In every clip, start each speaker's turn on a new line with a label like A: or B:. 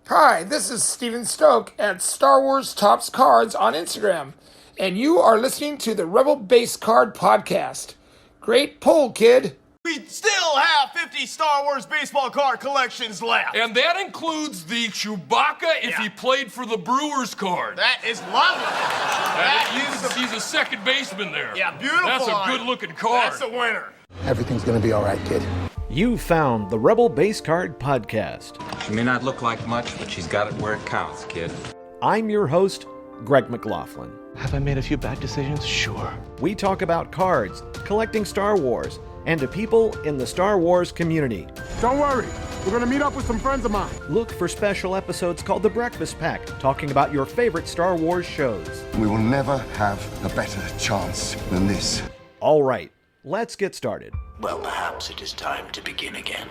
A: Hi, this is Steven Stoke at Star Wars Tops Cards on Instagram, and you are listening to the Rebel Base Card Podcast. Great pull, kid.
B: We still have 50 Star Wars baseball card collections left.
C: And that includes the Chewbacca if he played for the Brewers card.
B: That is lovely.
C: He's a second baseman there.
B: Yeah, beautiful.
C: That's a good-looking card.
B: That's a winner.
D: Everything's gonna be all right, kid.
E: You found the Rebel Base Card Podcast.
F: She may not look like much, but she's got it where it counts, kid.
E: I'm your host, Greg McLaughlin.
G: Have I made a few bad decisions? Sure.
E: We talk about cards, collecting Star Wars, and to people in the Star Wars community.
D: Don't worry, we're gonna meet up with some friends of mine.
E: Look for special episodes called The Breakfast Pack, talking about your favorite Star Wars shows.
H: We will never have a better chance than this.
E: All right, let's get started.
I: Well, perhaps it is time to begin again.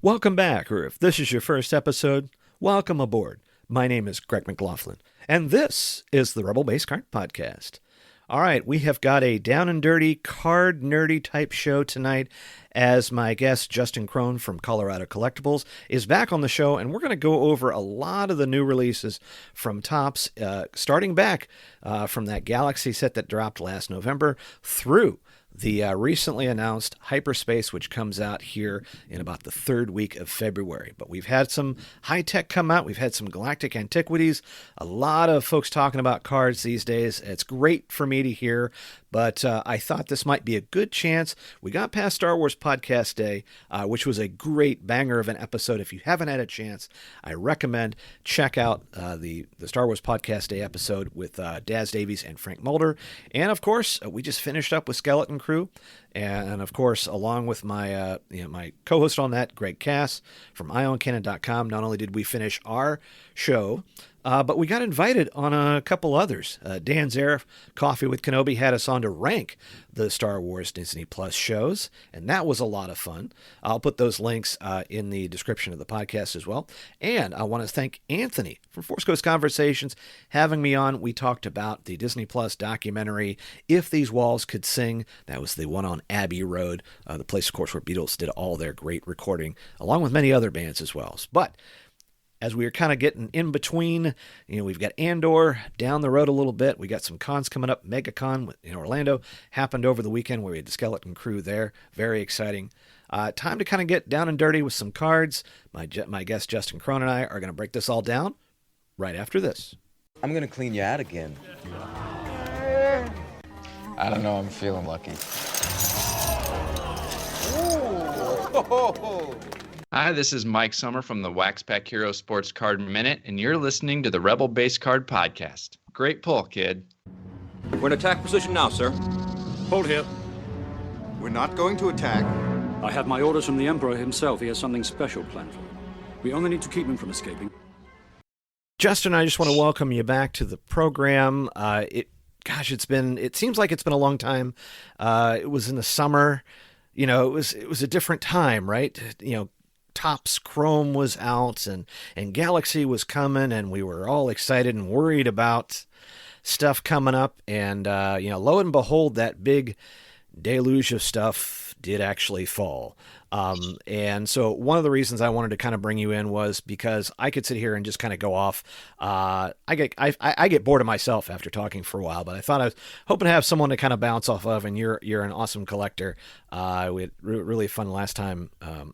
E: Welcome back, or if this is your first episode, welcome aboard. My name is Greg McLaughlin, and this is the Rebel Base Card Podcast. All right, we have got a down and dirty, card nerdy type show tonight, as my guest, Justin Krohn from Colorado Collectibles, is back on the show, and we're going to go over a lot of the new releases from Topps, starting back from that Galaxy set that dropped last November through the recently announced Hyperspace, which comes out here in about the third week of February. But we've had some high-tech come out. We've had some Galactic Antiquities. A lot of folks talking about cards these days. It's great for me to hear, but I thought this might be a good chance. We got past Star Wars Podcast Day, which was a great banger of an episode. If you haven't had a chance, I recommend check out the Star Wars Podcast Day episode with Daz Davies and Frank Mulder. And, of course, we just finished up with Skeleton Crew, and of course, along with my my co-host on that, Greg Cass from IonCannon.com. Not only did we finish our show, but we got invited on a couple others. Dan Zaref, Coffee with Kenobi, had us on to rank the Star Wars Disney Plus shows, and that was a lot of fun. I'll put those links in the description of the podcast as well. And I want to thank Anthony from Force Coast Conversations having me on. We talked about the Disney Plus documentary, If These Walls Could Sing. That was the one on Abbey Road, the place, of course, where Beatles did all their great recording, along with many other bands as well. But as we are kind of getting in between, we've got Andor down the road a little bit. We got some cons coming up. MegaCon in Orlando happened over the weekend where we had the Skeleton Crew there. Very exciting. Time to kind of get down and dirty with some cards. My guest Justin Krohn and I are going to break this all down right after this.
F: I'm gonna clean you out again. I don't know, I'm feeling lucky.
J: Hi, this is Mike Sommer from the Wax Pack Hero Sports Card Minute, and you're listening to the Rebel Base Card Podcast. Great pull, kid.
K: We're in attack position now, sir.
L: Hold here.
H: We're not going to attack.
L: I have my orders from the Emperor himself. He has something special planned for you. We only need to keep him from escaping.
E: Justin, I just want to welcome you back to the program. It seems like it's been a long time. It was in the summer. It was a different time, right? Topps Chrome was out and Galaxy was coming, and we were all excited and worried about stuff coming up. And, lo and behold, that big deluge of stuff did actually fall. And so one of the reasons I wanted to kind of bring you in was because I could sit here and just kind of go off. I get bored of myself after talking for a while, but I thought I was hoping to have someone to kind of bounce off of, and you're an awesome collector. We had really fun last time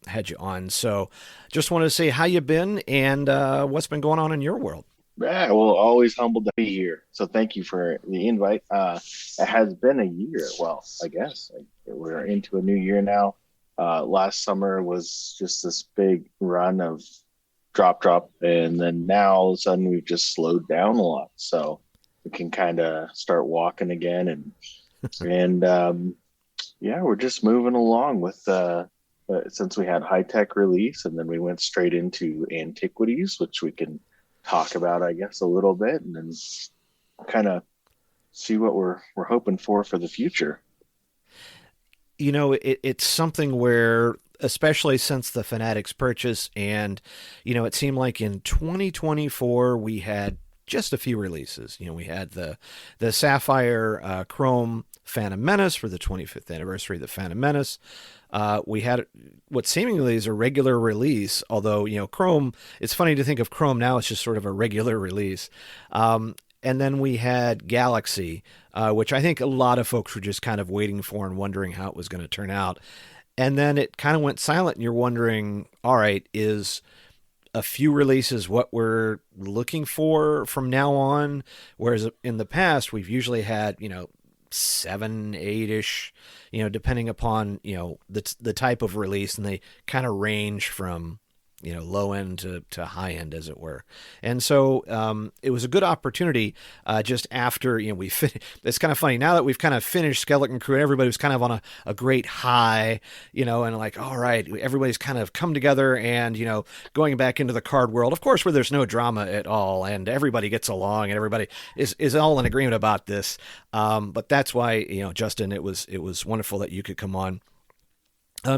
E: had you on. So just wanted to say how you been and what's been going on in your world.
M: Yeah, well, always humbled to be here. So thank you for the invite. It has been a year. Well, I guess we're into a new year now. Last summer was just this big run of drop, and then now all of a sudden we've just slowed down a lot. So we can kind of start walking again, and we're just moving along with since we had high tech release, and then we went straight into Antiquities, which we can talk about, I guess, a little bit, and then kind of see what we're hoping for the future.
E: It's something where, especially since the Fanatics purchase, and, it seemed like in 2024 we had just a few releases. We had the Sapphire Chrome Phantom Menace for the 25th anniversary of the Phantom Menace. We had what seemingly is a regular release, although, Chrome, it's funny to think of Chrome now as just sort of a regular release. And then we had Galaxy, which I think a lot of folks were just kind of waiting for and wondering how it was going to turn out. And then it kind of went silent, and you're wondering, all right, is a few releases what we're looking for from now on? Whereas in the past, we've usually had, 7, 8-ish, depending upon, the type of release, and they kind of range from, low end to high end, as it were. And so it was a good opportunity just after, it's kind of funny now that we've kind of finished Skeleton Crew, everybody was kind of on a great high, and like, all right, everybody's kind of come together and, going back into the card world, of course, where there's no drama at all and everybody gets along and everybody is all in agreement about this. But that's why, Justin, it was wonderful that you could come on.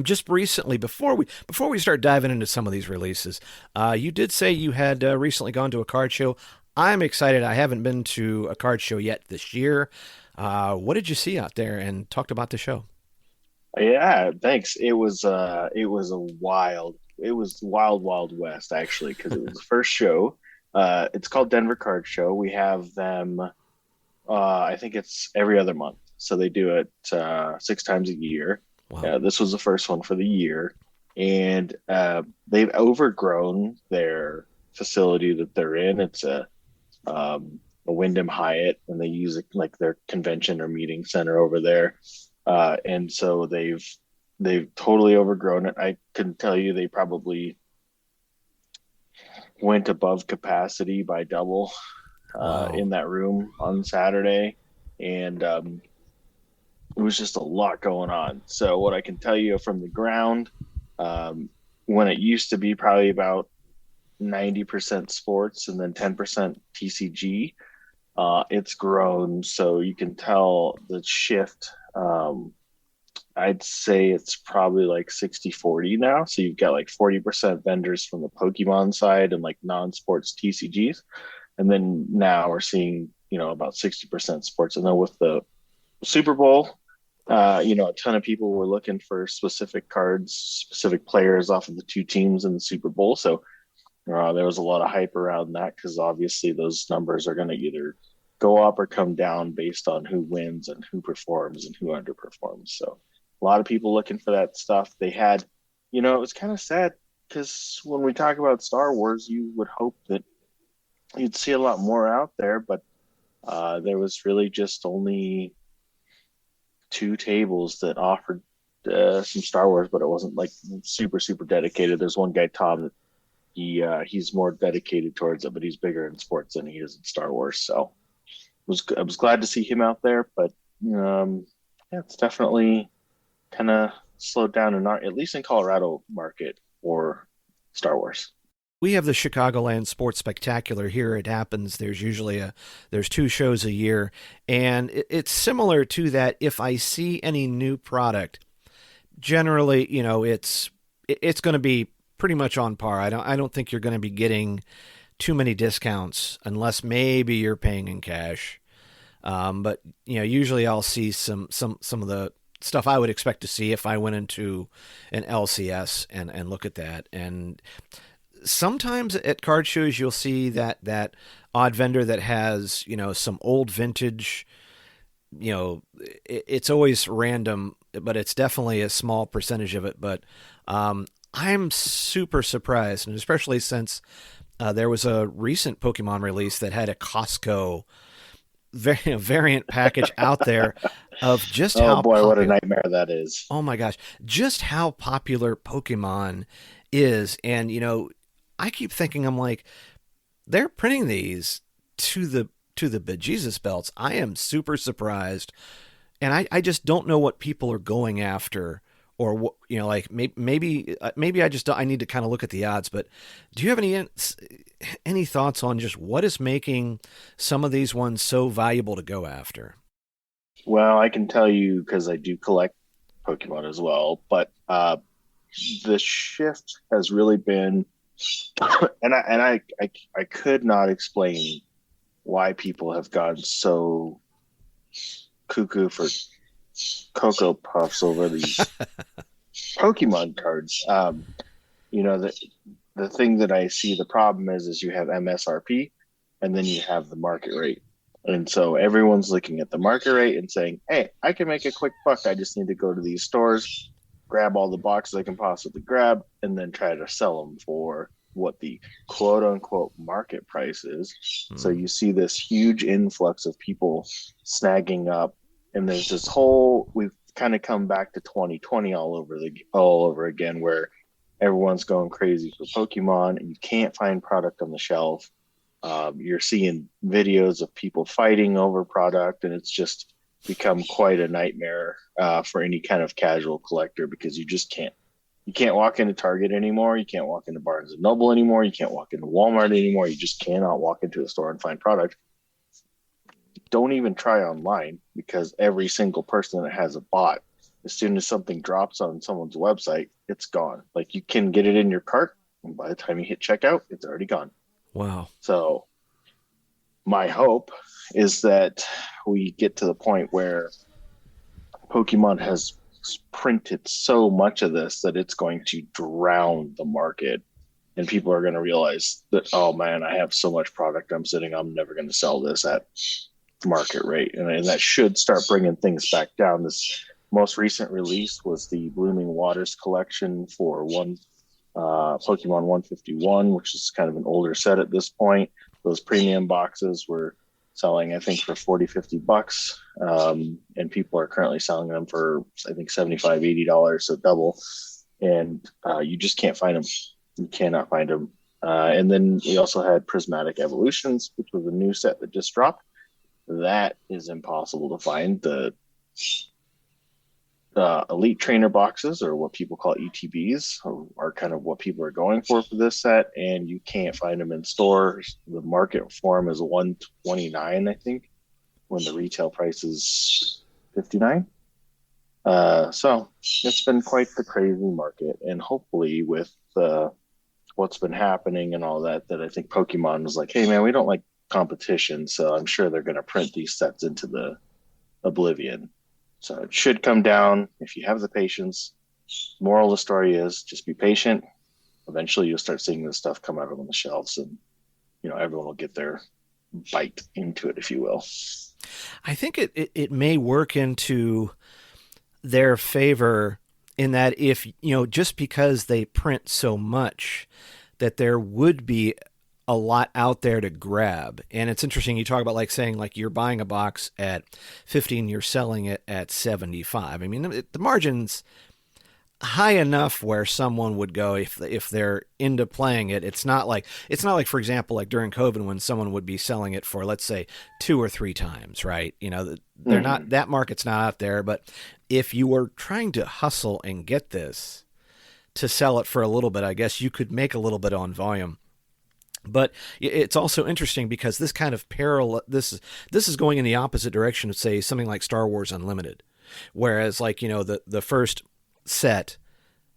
E: Just recently, before we start diving into some of these releases, you did say you had recently gone to a card show. I'm excited. I haven't been to a card show yet this year. What did you see out there? And talked about the show.
M: Yeah, thanks. It was wild Wild West, actually, because it was the first show. It's called Denver Card Show. We have them. I think it's every other month, so they do it 6 times a year. Wow. This was the first one for the year, and they've overgrown their facility that they're in. It's a Wyndham Hyatt, and they use it like their convention or meeting center over there. And so they've totally overgrown it. I can tell you they probably went above capacity by double in that room on Saturday, and it was just a lot going on. So what I can tell you from the ground, when it used to be probably about 90% sports and then 10% TCG, it's grown. So you can tell the shift. I'd say it's probably like 60-40 now. So you've got like 40% vendors from the Pokemon side and like non-sports TCGs. And then now we're seeing, about 60% sports. And then with the Super Bowl, a ton of people were looking for specific cards, specific players off of the 2 teams in the Super Bowl. So there was a lot of hype around that because obviously those numbers are going to either go up or come down based on who wins and who performs and who underperforms. So a lot of people looking for that stuff. They had, it was kind of sad because when we talk about Star Wars, you would hope that you'd see a lot more out there, but there was really just only 2 tables that offered some Star Wars, but it wasn't like super dedicated. There's one guy, Tom, that he's more dedicated towards it, but he's bigger in sports than he is in Star Wars. So I was glad to see him out there, but it's definitely kind of slowed down at least in Colorado market for Star Wars.
E: We have the Chicagoland Sports Spectacular here. It happens. There's usually there's 2 shows a year, and it's similar to that. If I see any new product, generally, it's going to be pretty much on par. I don't think you're going to be getting too many discounts unless maybe you're paying in cash. But usually I'll see some of the stuff I would expect to see if I went into an LCS and look at that. And sometimes at card shows, you'll see that odd vendor that has, some old vintage, it's always random, but it's definitely a small percentage of it. But I'm super surprised, and especially since there was a recent Pokemon release that had a Costco variant package out there of just how popular,
M: what a nightmare that is.
E: Oh my gosh, just how popular Pokemon is. And, I keep thinking, I'm like, they're printing these to the bejesus belts. I am super surprised. And I just don't know what people are going after, or what, like maybe I need to kind of look at the odds. But do you have any thoughts on just what is making some of these ones so valuable to go after?
M: Well, I can tell you because I do collect Pokemon as well, but the shift has really been, and I could not explain why people have gone so cuckoo for Cocoa Puffs over these Pokemon cards. The thing that I see the problem is you have MSRP and then you have the market rate. And so everyone's looking at the market rate and saying, hey, I can make a quick buck. I just need to go to these stores, grab all the boxes I can possibly grab, and then try to sell them for what the quote unquote market price is. So you see this huge influx of people snagging up, and there's this whole, we've kind of come back to 2020 all over again, where everyone's going crazy for Pokemon and you can't find product on the shelf. You're seeing videos of people fighting over product, and it's just become quite a nightmare for any kind of casual collector, because you just can't. You can't walk into Target anymore. You can't walk into Barnes and Noble anymore. You can't walk into Walmart anymore. You just cannot walk into a store and find product. Don't even try online, because every single person that has a bot, as soon as something drops on someone's website, it's gone. Like, you can get it in your cart, and by the time you hit checkout, it's already gone.
E: Wow.
M: So my hope is that we get to the point where Pokemon has printed so much of this that it's going to drown the market, and people are going to realize that, oh man, I have so much product I'm never going to sell this at market rate. And that should start bringing things back down. This most recent release was the Blooming Waters collection for Pokemon 151, which is kind of an older set at this point. Those premium boxes were selling, I think, for $40-$50, and people are currently selling them for, I think, $75-$80, so double. And you just can't find them. You cannot find them. And then we also had Prismatic Evolutions, which was a new set that just dropped. That is impossible to find. The Elite Trainer boxes, or what people call ETBs, are kind of what people are going for this set, and you can't find them in stores. The market for them is $129, I think, when the retail price is $59. So it's been quite the crazy market, and hopefully with what's been happening and all that I think Pokemon was like, hey man, we don't like competition, so I'm sure they're going to print these sets into the oblivion. So it should come down if you have the patience. Moral of the story is just be patient. Eventually you'll start seeing this stuff come out on the shelves, and everyone will get their bite into it, if you will.
E: I think it may work into their favor in that if, just because they print so much, that there would be a lot out there to grab. And it's interesting, you talk about saying you're buying a box at 15, you're selling it at 75. I mean, the margin's high enough where someone would go if they're into playing it. It's not like, for example, like during COVID when someone would be selling it for, let's say, 2 or 3 times, right? They're not, that market's not out there. But if you were trying to hustle and get this to sell it for a little bit, I guess you could make a little bit on volume. But it's also interesting because this kind of this is going in the opposite direction of, say, something like Star Wars Unlimited, whereas the first set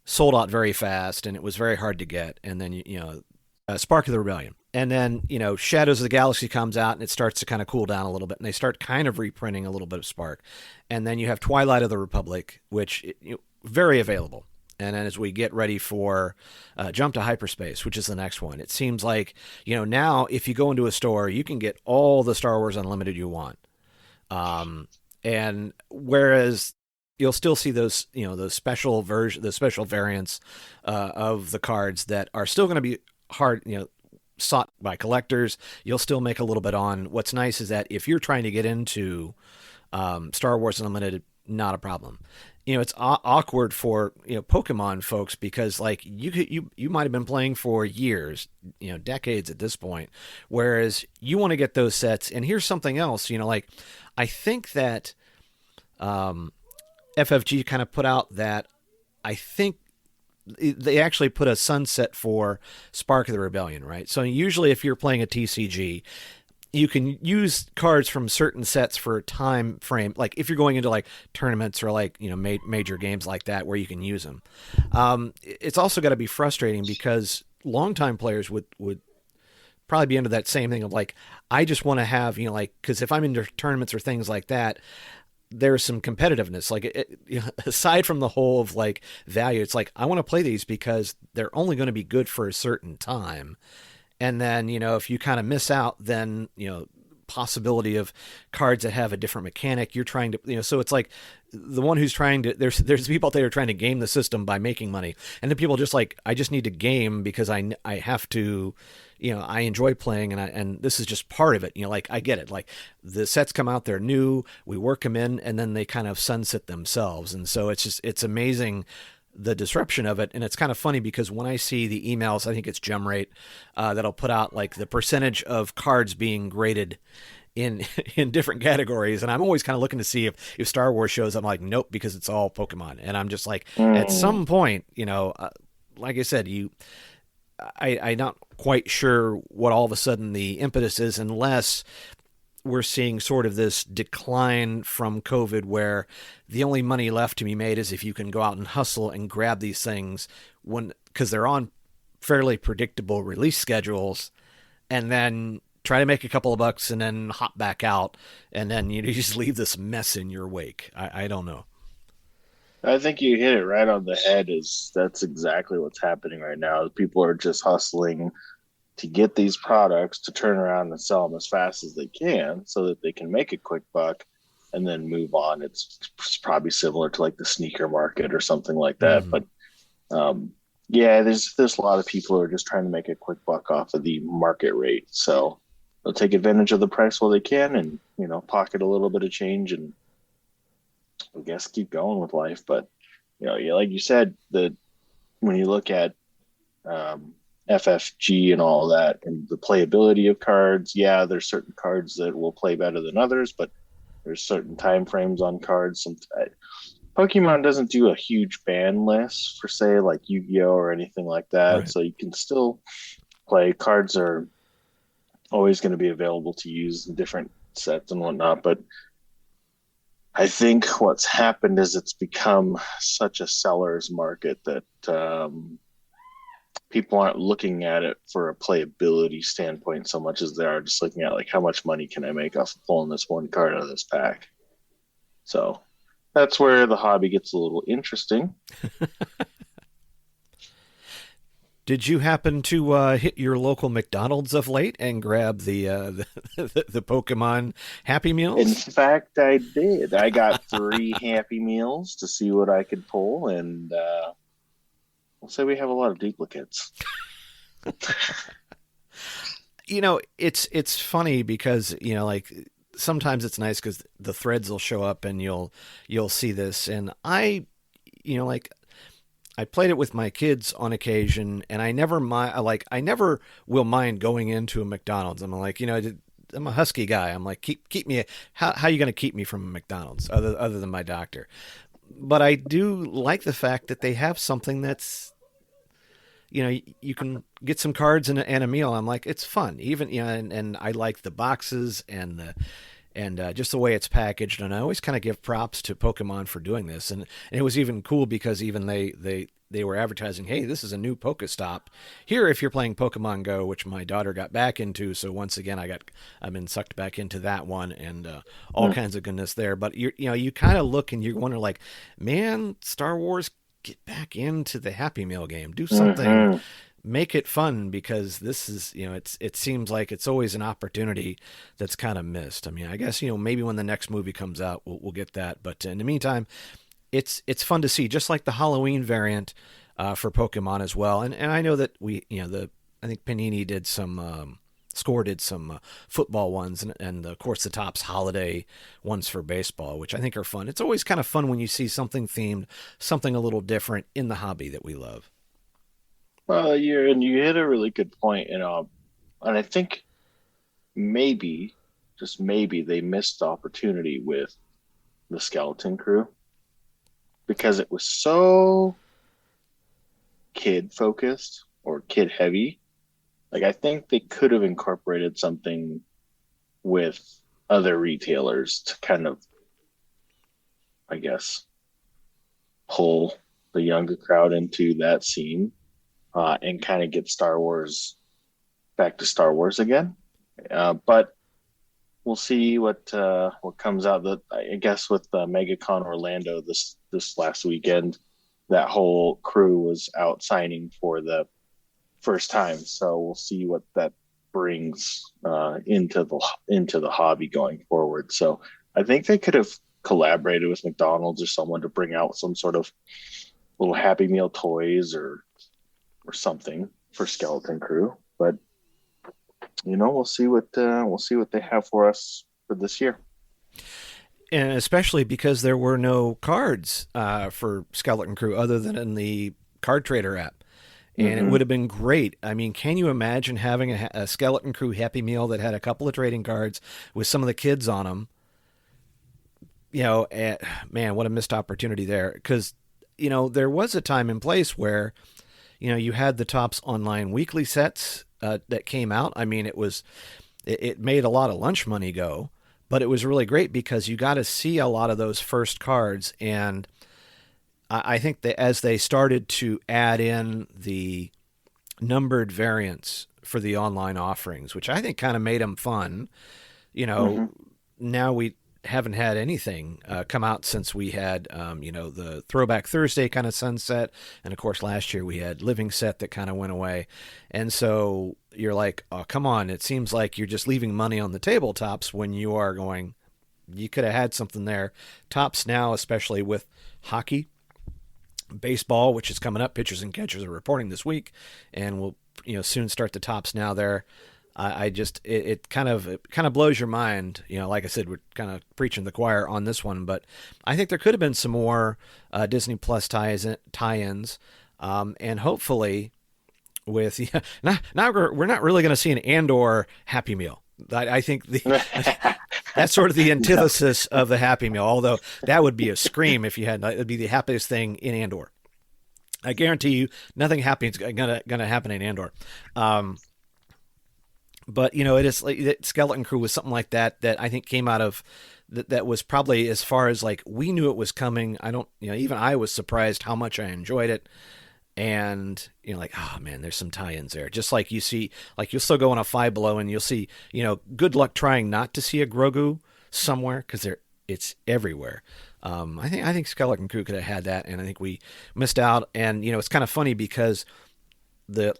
E: sold out very fast and it was very hard to get, and then Spark of the Rebellion, and then Shadows of the Galaxy comes out and it starts to kind of cool down a little bit, and they start kind of reprinting a little bit of Spark, and then you have Twilight of the Republic, which very available. And then as we get ready for jump to Hyperspace, which is the next one, it seems like, now if you go into a store, you can get all the Star Wars Unlimited you want. And whereas you'll still see those, those special variants of the cards that are still going to be hard, sought by collectors. You'll still make a little bit on. What's nice is that if you're trying to get into Star Wars Unlimited, not a problem. It's awkward for Pokemon folks because you might have been playing for years, decades at this point, whereas you want to get those sets. And here's something else, I think that FFG kind of put out that I think they actually put a sunset for Spark of the Rebellion, right? So usually if you're playing a TCG, you can use cards from certain sets for a time frame, like if you're going into tournaments or major games like that where you can use them. It's also got to be frustrating because longtime players would probably be into that same thing of like, I just want to have, like, because if I'm into tournaments or things like that, there's some competitiveness. Like, aside from the whole of like value, it's like, I want to play these because they're only going to be good for a certain time. And then, if you kind of miss out, then, possibility of cards that have a different mechanic, you're trying to, so it's like the one who's trying to, there's people out there who are trying to game the system by making money. And then people just like, I just need to game because I have to, I enjoy playing and this is just part of it. Like, I get it. Like, the sets come out, they're new, we work them in, and then they kind of sunset themselves. And so it's amazing the disruption of it. And it's kind of funny because when I see the emails, I think it's GemRate, that'll put out like the percentage of cards being graded in different categories. And I'm always kind of looking to see if Star Wars shows up. I'm like, nope, because it's all Pokemon. And I'm just like, at some point, like I said, I'm not quite sure what all of a sudden the impetus is, unless we're seeing sort of this decline from COVID where the only money left to be made is if you can go out and hustle and grab these things because they're on fairly predictable release schedules, and then try to make a couple of bucks and then hop back out, and then you just leave this mess in your wake. I don't know.
M: I think you hit it right on the head. That's exactly what's happening right now. People are just hustling to get these products to turn around and sell them as fast as they can so that they can make a quick buck and then move on. It's probably similar to like the sneaker market or something like that. Mm-hmm. But there's a lot of people who are just trying to make a quick buck off of the market rate. So they'll take advantage of the price while they can and, pocket a little bit of change and I guess keep going with life. But, like you said, when you look at, FFG and all that and the playability of cards, there's certain cards that will play better than others, but there's certain time frames on cards. Pokemon doesn't do a huge ban list for say like Yu-Gi-Oh or anything like that, right. So you can still play. Cards are always going to be available to use in different sets and whatnot, but I think what's happened is it's become such a seller's market that people aren't looking at it for a playability standpoint so much as they are just looking at like, how much money can I make off of pulling this one card out of this pack? So that's where the hobby gets a little interesting.
E: Did you happen to hit your local McDonald's of late and grab the Pokemon Happy Meals?
M: In fact, I did. I got 3 Happy Meals to see what I could pull, and I'll say we have a lot of duplicates.
E: It's funny because, like sometimes it's nice because the threads will show up and you'll see this. And I played it with my kids on occasion, and I never will mind going into a McDonald's. I'm like, I'm a husky guy. I'm like, keep me. How are you going to keep me from a McDonald's other than my doctor? But I do like the fact that they have something that's, you can get some cards and a meal. I'm like, it's fun. Even, and I like the boxes and just the way it's packaged. And I always kind of give props to Pokemon for doing this. And it was even cool because even they were advertising, hey, this is a new Pokestop here if you're playing Pokemon Go, which my daughter got back into. So once again, I've been sucked back into that one and all kinds of goodness there. But you kind of look and you wonder like, man, Star Wars, get back into the Happy Meal game, do something, make it fun, because this is, it seems like it's always an opportunity that's kind of missed. I mean, I guess, maybe when the next movie comes out, we'll get that. But in the meantime, it's fun to see, just like the Halloween variant for Pokemon as well. And I know that I think Panini did some, Score did some football ones, and of course the Topps holiday ones for baseball, which I think are fun. It's always kind of fun when you see something themed, something a little different in the hobby that we love.
M: Well, you hit a really good point, and I think maybe, just maybe, they missed the opportunity with the Skeleton Crew because it was so kid focused or kid heavy. Like, I think they could have incorporated something with other retailers to kind of, I guess, pull the younger crowd into that scene and kind of get Star Wars back to Star Wars again. But we'll see what comes out. I guess with MegaCon Orlando this last weekend, that whole crew was out signing for the first time. So we'll see what that brings into the hobby going forward. So I think they could have collaborated with McDonald's or someone to bring out some sort of little Happy Meal toys or something for Skeleton Crew. But we'll see what they have for us for this year.
E: And especially because there were no cards for Skeleton Crew other than in the Card Trader app. And it would have been great. I mean, can you imagine having a Skeleton Crew Happy Meal that had a couple of trading cards with some of the kids on them? Man, what a missed opportunity there. Because, there was a time and place where, you had the Topps Online weekly sets that came out. I mean, it made a lot of lunch money go, but it was really great because you got to see a lot of those first cards. And I think that as they started to add in the numbered variants for the online offerings, which I think kind of made them fun, now we haven't had anything come out since we had, the Throwback Thursday kind of sunset. And of course, last year we had Living Set that kind of went away. And so you're like, oh, come on. It seems like you're just leaving money on the table, Topps, when you are going, you could have had something there. Topps now, especially with hockey, baseball, which is coming up. Pitchers and catchers are reporting this week, and we'll soon start the Topps now there. It kind of blows your mind. Like I said, we're kind of preaching the choir on this one, but I think there could have been some more Disney Plus tie-ins, and hopefully with now we're not really going to see an Andor Happy Meal. I think that's sort of the antithesis of the Happy Meal, although that would be a scream if you had. It would be the happiest thing in Andor. I guarantee you nothing happy is gonna happen in Andor. But it is like Skeleton Crew was something like that I think came out of that was probably, as far as like we knew it was coming. Even I was surprised how much I enjoyed it. And like, oh man, there's some tie-ins there. Just like you see, like you'll still go on a Five Below and you'll see, good luck trying not to see a Grogu somewhere because it's everywhere. I think Skeleton Crew could have had that, and I think we missed out. And it's kind of funny because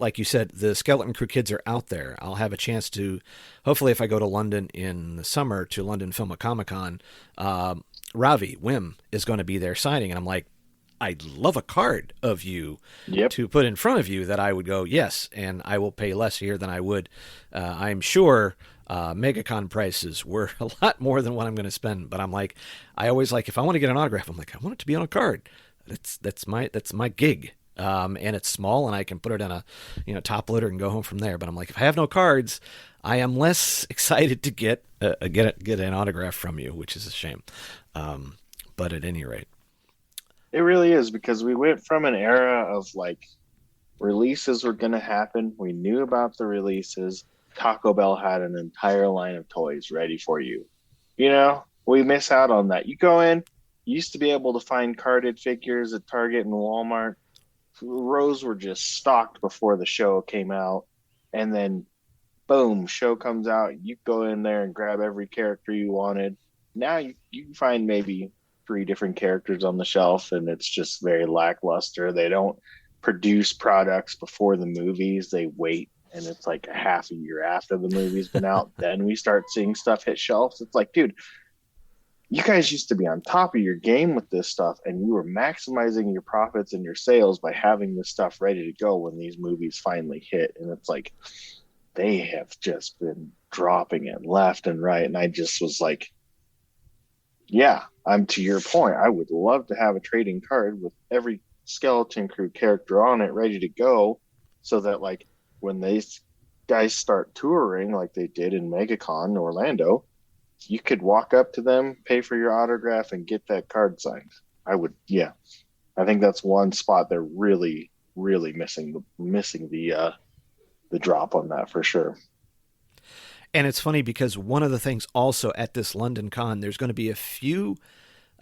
E: like you said, the Skeleton Crew kids are out there. I'll have a chance to, hopefully, if I go to London in the summer to London Film Comic Con, Ravi Wim is going to be there signing, and I'm like, I'd love a card of you to put in front of you that I would go, yes, and I will pay less here than I would. I'm sure MegaCon prices were a lot more than what I'm going to spend, but I'm like, I always like, if I want to get an autograph, I'm like, I want it to be on a card. That's my gig. And it's small and I can put it in a top loader and go home from there. But I'm like, if I have no cards, I am less excited to get an autograph from you, which is a shame. But at any rate,
M: it really is, because we went from an era of like releases were going to happen. We knew about the releases. Taco Bell had an entire line of toys ready for you. We miss out on that. You go in, you used to be able to find carded figures at Target and Walmart. Rows were just stocked before the show came out. And then, boom, show comes out. You go in there and grab every character you wanted. Now you can find maybe 3 different characters on the shelf, and it's just very lackluster. They don't produce products before the movies. They wait, and it's like a half a year after the movie's been out. Then we start seeing stuff hit shelves. It's like, dude, you guys used to be on top of your game with this stuff, and you were maximizing your profits and your sales by having this stuff ready to go when these movies finally hit. And it's like, they have just been dropping it left and right. And I just was like, yeah, I'm to your point. I would love to have a trading card with every Skeleton Crew character on it ready to go, so that like when these guys start touring like they did in MegaCon Orlando, you could walk up to them, pay for your autograph, and get that card signed. I think that's one spot they're really, really missing the drop on that for sure.
E: And it's funny because one of the things also at this London con, there's going to be a few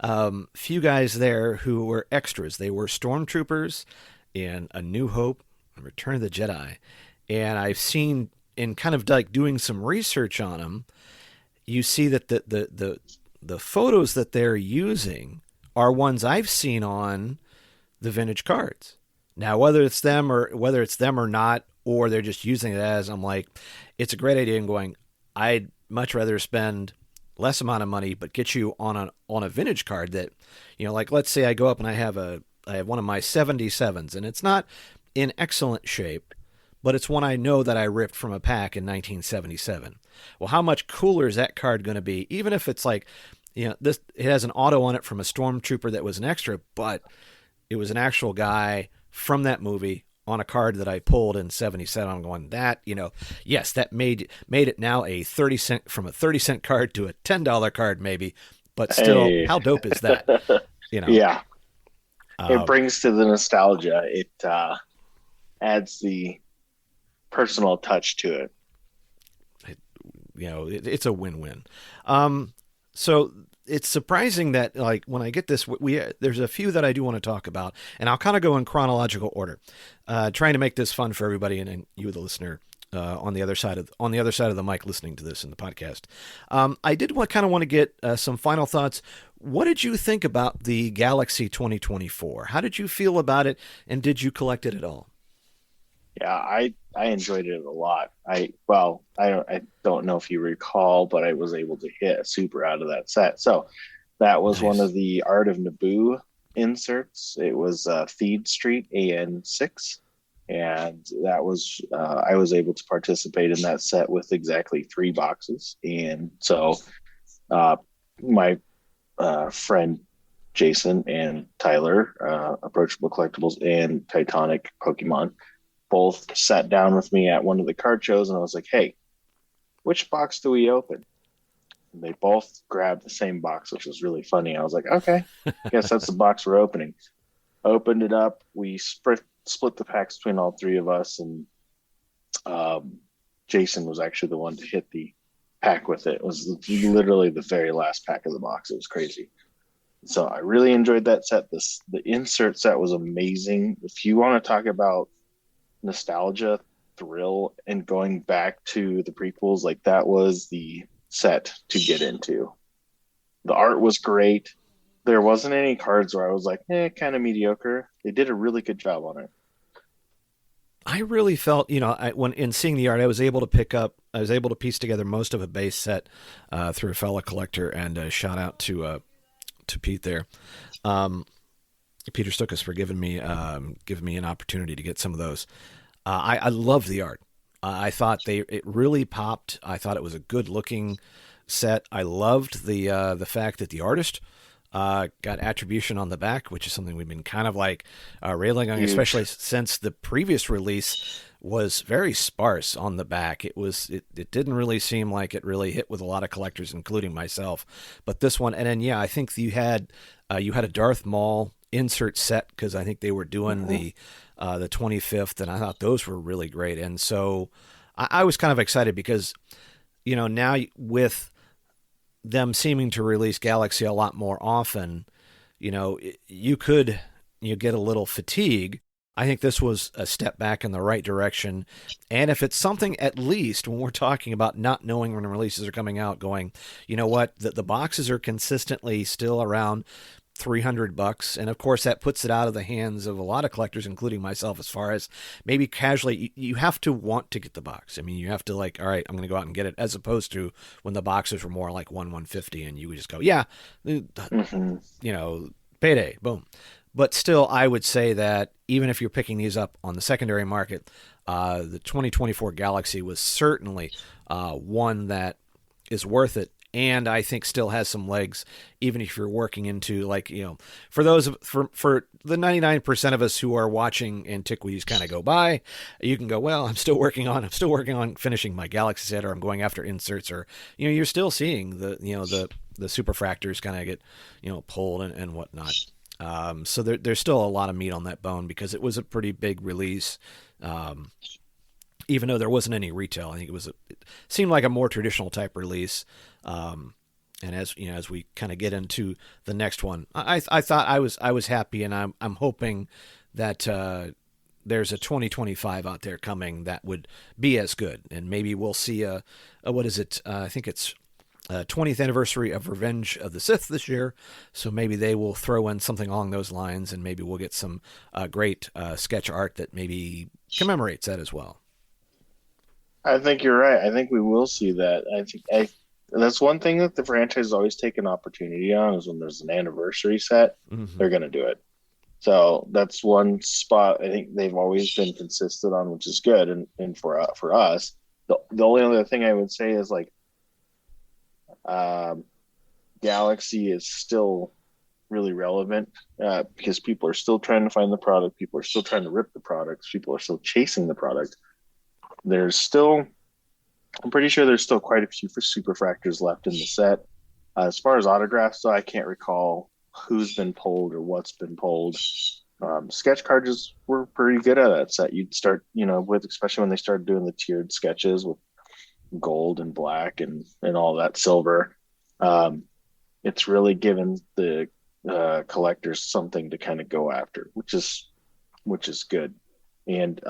E: guys there who were extras. They were stormtroopers in A New Hope and Return of the Jedi. And I've seen in kind of like doing some research on them, you see that the photos that they're using are ones I've seen on the vintage cards. Now, whether it's them or not, or they're just using it as, I'm like, it's a great idea. And going, I'd much rather spend less amount of money, but get you on a vintage card that, like let's say I go up and I have one of my 77s, and it's not in excellent shape, but it's one I know that I ripped from a pack in 1977. Well, how much cooler is that card going to be? Even if it's like, it has an auto on it from a stormtrooper that was an extra, but it was an actual guy from that movie on a card that I pulled in 77. I'm going, that, yes, that made it now a 30-cent, from a 30-cent card to a $10 card maybe, but still, how dope is that?
M: Yeah. It brings to the nostalgia. It adds the personal touch to it.
E: It's a win-win. So it's surprising that, like, when I get this, there's a few that I do want to talk about, and I'll kind of go in chronological order, trying to make this fun for everybody and you, the listener, on the other side of the mic, listening to this in the podcast. I did want to get some final thoughts. What did you think about the Galaxy 2024? How did you feel about it, and did you collect it at all?
M: Yeah, I enjoyed it a lot. I don't know if you recall, but I was able to hit a super out of that set. So that was one of the Art of Naboo inserts. It was Theed Street AN6, and that was I was able to participate in that set with exactly 3 boxes. And so my friend Jason and Tyler, Approachable Collectibles and Titanic Pokemon, both sat down with me at one of the card shows, and I was like, hey, which box do we open? And they both grabbed the same box, which was really funny. I was like, okay, I guess that's the box we're opening. Opened it up. We split the packs between all 3 of us, and Jason was actually the one to hit the pack with it. It was literally the very last pack of the box. It was crazy. So I really enjoyed that set. The insert set was amazing. If you want to talk about nostalgia, thrill, and going back to the prequels, like, that was the set to get into. The art was great. There wasn't any cards where I was like, kind of mediocre. They did a really good job on it.
E: I really felt, when in seeing the art, I was able to piece together most of a base set through a fellow collector, and shout out to Pete there. Peter Stukas for giving me an opportunity to get some of those. I love the art. I thought it really popped. I thought it was a good looking set. I loved the fact that the artist got attribution on the back, which is something we've been kind of like railing on, especially since the previous release was very sparse on the back. It didn't really seem like it really hit with a lot of collectors, including myself. But this one, and then I think you had a Darth Maul insert set, because I think they were doing the 25th, and I thought those were really great. And so I was kind of excited because, now with them seeming to release Galaxy a lot more often, you could get a little fatigue. I think this was a step back in the right direction. And if it's something, at least when we're talking about not knowing when releases are coming out, going, you know what, the boxes are consistently still around $300, and of course that puts it out of the hands of a lot of collectors, including myself, as far as maybe casually you have to want to get the box. I mean, you have to, like, all right, I'm going to go out and get it, as opposed to when the boxes were more like $150 and you would just go, payday, boom. But still, I would say that even if you're picking these up on the secondary market, the 2024 Galaxy was certainly one that is worth it. And I think still has some legs, even if you're working into, like, for the 99% of us who are watching Antiquities kind of go by, you can go, well, I'm still working on finishing my Galaxy set, or I'm going after inserts, or, you're still seeing the superfractors kind of get, pulled and whatnot. So there's still a lot of meat on that bone, because it was a pretty big release. Even though there wasn't any retail, I think it seemed like a more traditional type release. And as we kind of get into the next one, I thought I was happy, and I'm hoping that there's a 2025 out there coming that would be as good, and maybe we'll see a what is it? I think it's 20th anniversary of Revenge of the Sith this year, so maybe they will throw in something along those lines, and maybe we'll get some great sketch art that maybe commemorates that as well.
M: I think you're right. I think we will see that. That's one thing that the franchise has always taken opportunity on, is when there's an anniversary set, they're going to do it. So that's one spot I think they've always been consistent on, which is good. And for us, the only other thing I would say is like, Galaxy is still really relevant because people are still trying to find the product. People are still trying to rip the products. People are still chasing the product. I'm pretty sure there's still quite a few for Superfractors left in the set. As far as autographs, though, I can't recall who's been pulled or what's been pulled. Sketch cards were pretty good at that set. You'd start, with, especially when they started doing the tiered sketches with gold and black and all that silver. It's really given the collectors something to kind of go after, which is good. And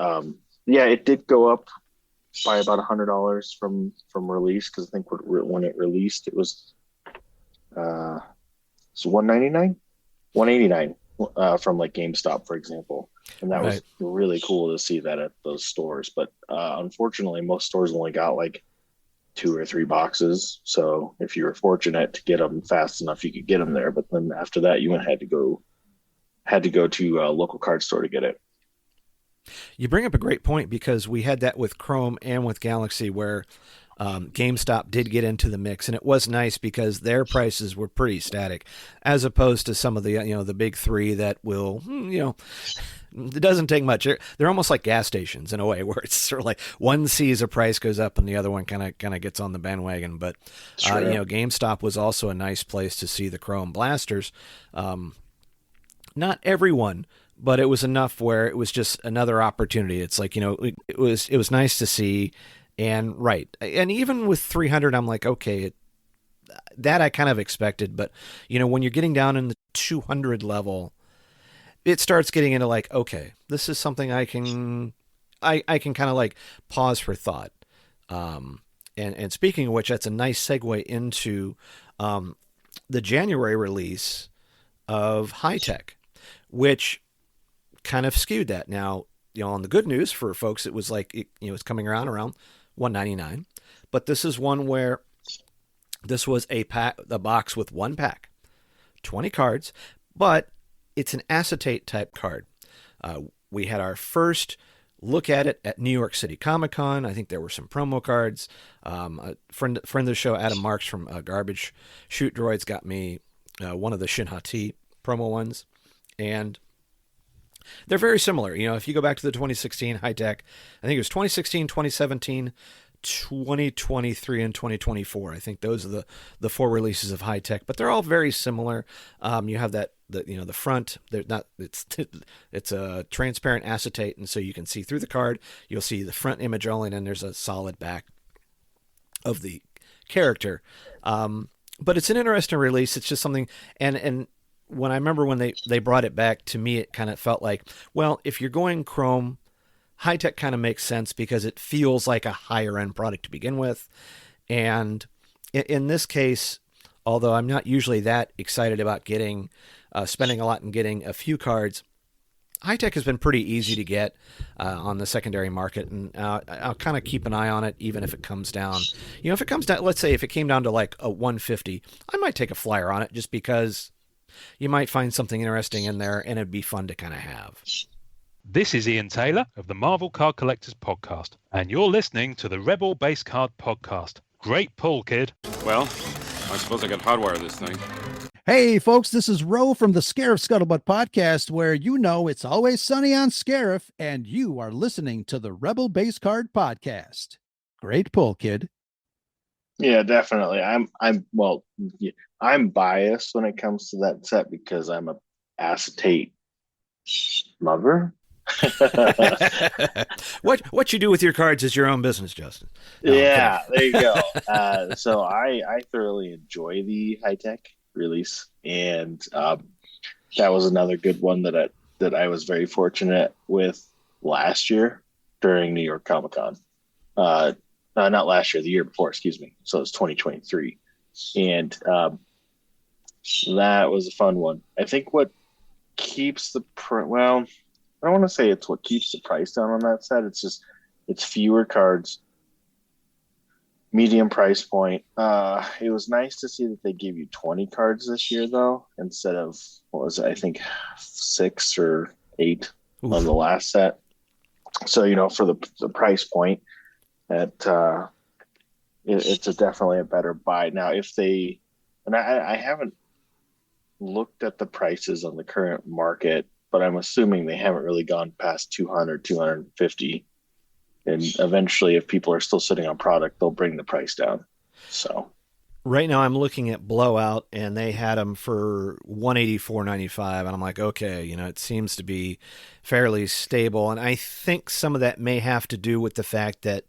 M: it did go up by about $100 from release, because I think when it released it was $199, $189 from like GameStop, for example, and that was really cool to see that at those stores. But unfortunately, most stores only got like 2 or 3 boxes. So if you were fortunate to get them fast enough, you could get them there. But then after that, you had to go to a local card store to get it.
E: You bring up a great point, because we had that with Chrome and with Galaxy, where GameStop did get into the mix, and it was nice because their prices were pretty static, as opposed to some of the the big three that will it doesn't take much. They're almost like gas stations in a way, where it's sort of like one sees a price goes up and the other one kind of gets on the bandwagon. But GameStop was also a nice place to see the Chrome blasters. Not everyone, but it was enough where it was just another opportunity. It's like, it was nice to see. And even with 300, I'm like, okay, that I kind of expected. But, when you're getting down in the 200 level, it starts getting into like, okay, this is something I can kind of like pause for thought. And speaking of which, that's a nice segue into the January release of Hi-Tech, which kind of skewed that. Now, on the good news for folks, it was like, it's coming around $199, but this is one where this was a box with 1 pack, 20 cards, but it's an acetate type card. We had our first look at it at New York City Comic Con. I think there were some promo cards. A friend of the show, Adam Marks from Garbage Shoot Droids, got me one of the Shin Hati promo ones, and they're very similar. If you go back to the 2016 Hi-Tech, I think it was 2016, 2017, 2023, and 2024. I think those are the 4 releases of Hi-Tech, but they're all very similar. You have the front. They're not. It's a transparent acetate, and so you can see through the card. You'll see the front image only, and then there's a solid back of the character. But it's an interesting release. It's just something, and when I remember when they brought it back, to me, it kind of felt like, well, if you're going Chrome, Hi-Tech kind of makes sense because it feels like a higher end product to begin with. And in this case, although I'm not usually that excited about spending a lot and getting a few cards, Hi-Tech has been pretty easy to get on the secondary market, and I'll kind of keep an eye on it, even if it comes down. If it comes down, let's say if it came down to like a 150, I might take a flyer on it, just because you might find something interesting in there, and it'd be fun to kind of have.
N: This is Ian Taylor of the Marvel Card Collectors Podcast, and you're listening to the Rebel Base Card Podcast. Great pull, kid.
K: Well, I suppose I got hardwire this thing.
O: Hey, folks, this is Ro from the Scarif Scuttlebutt Podcast, where it's always sunny on Scarif, and you are listening to the Rebel Base Card Podcast. Great pull, kid.
M: Yeah, definitely. I'm biased when it comes to that set because I'm a acetate lover.
E: What you do with your cards is your own business, Justin.
M: Yeah, there you go. So I thoroughly enjoy the Hi-Tech release, and that was another good one that I was very fortunate with last year during New York Comic Con. Not last year, the year before, excuse me. So it's 2023. And that was a fun one. I think what keeps the well, I don't want to say it's what keeps the price down on that set. It's fewer cards, medium price point. It was nice to see that they gave you 20 cards this year, though, instead of, what was it, I think 6 or 8 on the last set. So, for the price point, it's definitely a better buy. Now, if they, and I haven't looked at the prices on the current market, but I'm assuming they haven't really gone past 200, 250. And eventually, if people are still sitting on product, they'll bring the price down. So
E: right now I'm looking at Blowout, and they had them for $184.95, and I'm like, okay, it seems to be fairly stable. And I think some of that may have to do with the fact that,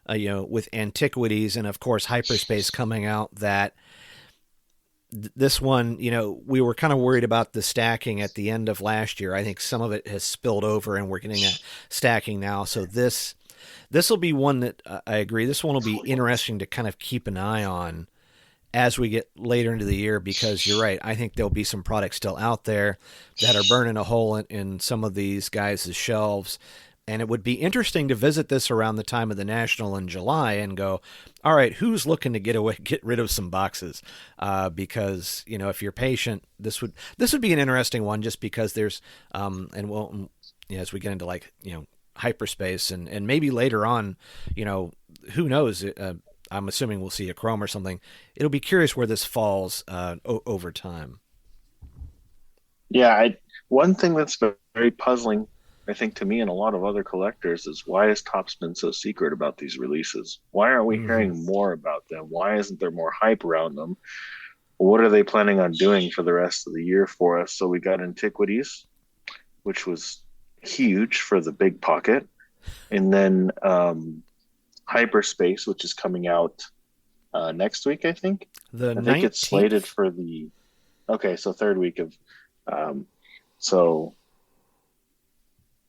E: with Antiquities and, of course, Hyperspace coming out, that this one, we were kind of worried about the stacking at the end of last year. I think some of it has spilled over, and we're getting that stacking now. So this will be one that I agree. This one will be interesting to kind of keep an eye on as we get later into the year, because you're right. I think there'll be some products still out there that are burning a hole in some of these guys' shelves. And it would be interesting to visit this around the time of the National in July and go, all right, who's looking to get rid of some boxes? Because, if you're patient, this would be an interesting one, just because there's, and we'll, as we get into Hyperspace and maybe later on, who knows? I'm assuming we'll see a Chrome or something. It'll be curious where this falls over time.
M: Yeah, one thing that's very puzzling, I think, to me and a lot of other collectors, is why has Topps been so secret about these releases? Why aren't we hearing more about them? Why isn't there more hype around them? What are they planning on doing for the rest of the year for us? So we got Antiquities, which was huge for the big pocket, and then Hyperspace, which is coming out next week, I think.
E: I
M: think it's slated for so third week of so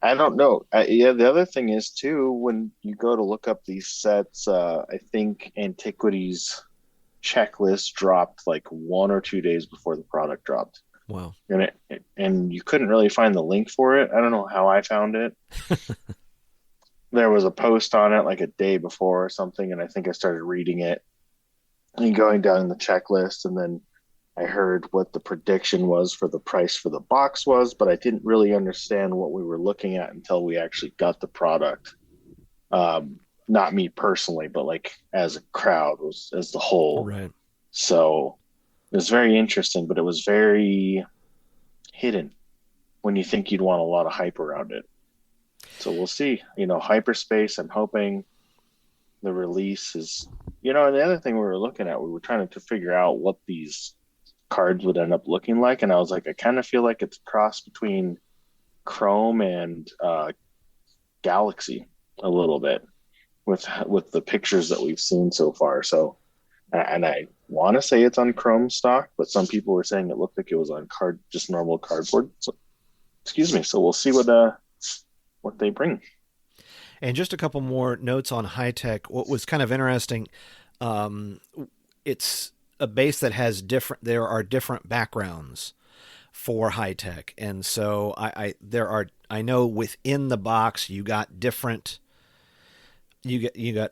M: I don't know. The other thing is, too, when you go to look up these sets, I think Antiquities checklist dropped like 1 or 2 days before the product dropped.
E: Wow.
M: And you couldn't really find the link for it. I don't know how I found it. There was a post on it like a day before or something, and I think I started reading it and going down the checklist, and then I heard what the prediction was for the price for the box was, but I didn't really understand what we were looking at until we actually got the product. Not me personally, but like as a crowd, as the whole.
E: Right.
M: So it was very interesting, but it was very hidden when you think you'd want a lot of hype around it. So we'll see. Hyperspace, I'm hoping the release is, and the other thing we were looking at, we were trying to figure out what these cards would end up looking like, and I was like, I kind of feel like it's a cross between Chrome and Galaxy a little bit with the pictures that we've seen so far. So, and I want to say it's on Chrome stock, but some people were saying it looked like it was on just normal cardboard. So, excuse me. So we'll see what they bring.
E: And just a couple more notes on High-Tech. What was kind of interesting, it's a base that has there are different backgrounds for High-Tech. And so I know within the box, you got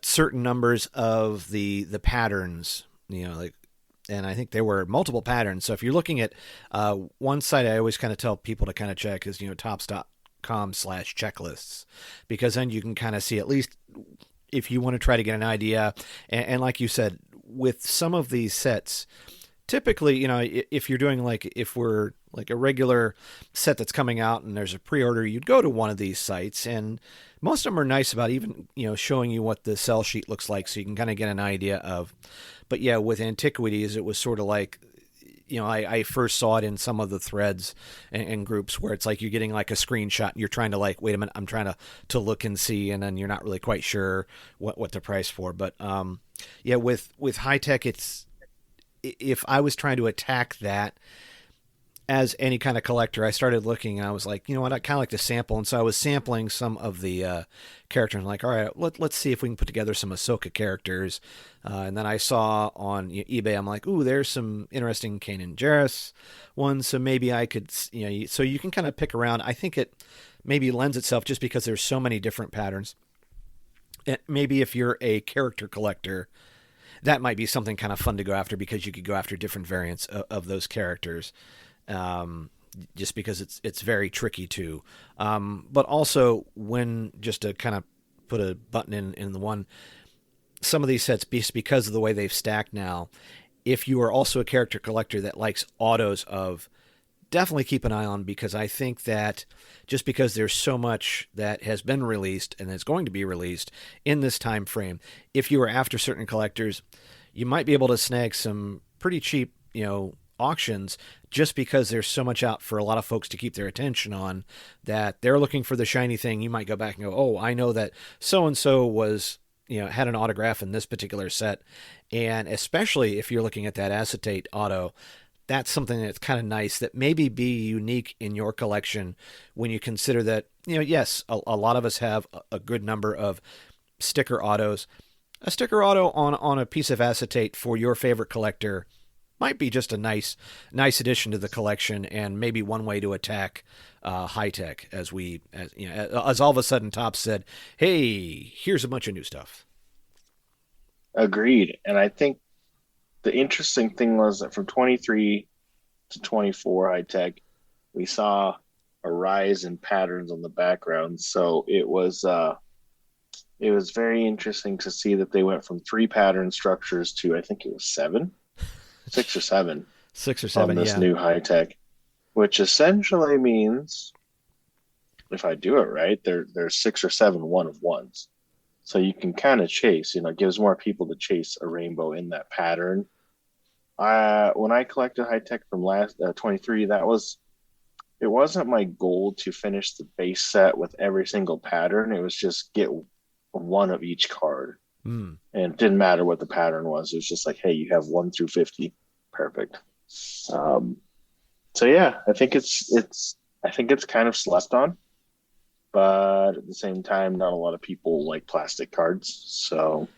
E: certain numbers of the patterns, and I think there were multiple patterns. So if you're looking at one site, I always kind of tell people to kind of check is, Topps.com/checklists, because then you can kind of see, at least if you want to try to get an idea. And like you said, with some of these sets, typically, if you're doing if we're like a regular set that's coming out and there's a pre-order, you'd go to one of these sites, and most of them are nice about even, showing you what the sell sheet looks like, so you can kind of get an idea of. But yeah, with Antiquities, it was sort of like, I first saw it in some of the threads and groups where it's like you're getting like a screenshot and you're trying to wait a minute, I'm trying to look and see, and then you're not really quite sure what the price for. But with High-Tech, it's, if I was trying to attack that, as any kind of collector, I started looking. I was like, you know what, I kind of like to sample, and so I was sampling some of the characters. I'm like, all right, let's see if we can put together some Ahsoka characters. And then I saw on eBay, I'm like, ooh, there's some interesting Kanan Jarrus ones, so maybe I could, so you can kind of pick around. I think it maybe lends itself just because there's so many different patterns. And maybe if you're a character collector, that might be something kind of fun to go after, because you could go after different variants of those characters. Just because it's very tricky too. But also, when, just to kind of put a button in the one, some of these sets, because of the way they've stacked now, if you are also a character collector that likes autos of, definitely keep an eye on, because I think that just because there's so much that has been released and is going to be released in this time frame, if you are after certain collectors, you might be able to snag some pretty cheap, auctions, just because there's so much out for a lot of folks to keep their attention on, that they're looking for the shiny thing. You might go back and go, oh, I know that so-and-so was, had an autograph in this particular set. And especially if you're looking at that acetate auto, that's something that's kind of nice, that maybe be unique in your collection, when you consider that, yes, a lot of us have a good number of sticker autos. A sticker auto on a piece of acetate for your favorite collector might be just a nice addition to the collection, and maybe one way to attack high tech, as all of a sudden Topps said, hey, here's a bunch of new stuff.
M: Agreed. And I think the interesting thing was that from 23 to 24 high tech, we saw a rise in patterns on the background. So it was very interesting to see that they went from 3 pattern structures to, I think it was 6 or 7 on this new high tech, which essentially means, if I do it right, there's 6 or 7 1-of-1s. So you can kind of chase, it gives more people to chase a rainbow in that pattern. When I collected high tech from last 23, it wasn't my goal to finish the base set with every single pattern. It was just get one of each card. And it didn't matter what the pattern was. It was just like, hey, you have 1 through 50. Perfect. So yeah, I think it's kind of slept on, but at the same time, not a lot of people like plastic cards. So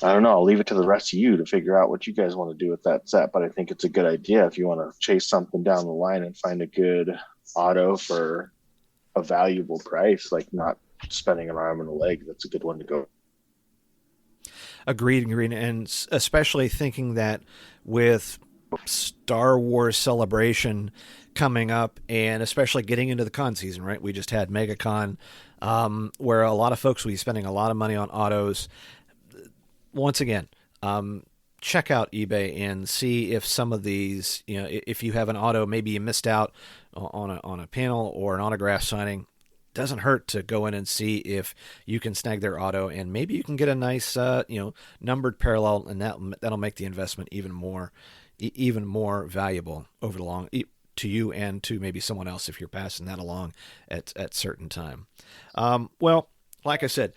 M: I don't know. I'll leave it to the rest of you to figure out what you guys want to do with that set. But I think it's a good idea if you want to chase something down the line and find a good auto for a valuable price, like not spending an arm and a leg. That's a good one to go.
E: Agreed. And especially thinking that with Star Wars Celebration coming up, and especially getting into the con season, right? We just had MegaCon, where a lot of folks will be spending a lot of money on autos. Once again, check out eBay and see if some of these, if you have an auto, maybe you missed out on a panel or an autograph signing. Doesn't hurt to go in and see if you can snag their auto, and maybe you can get a nice, numbered parallel, and that'll make the investment even more valuable over the long to you and to maybe someone else if you're passing that along at certain time. Well, like I said,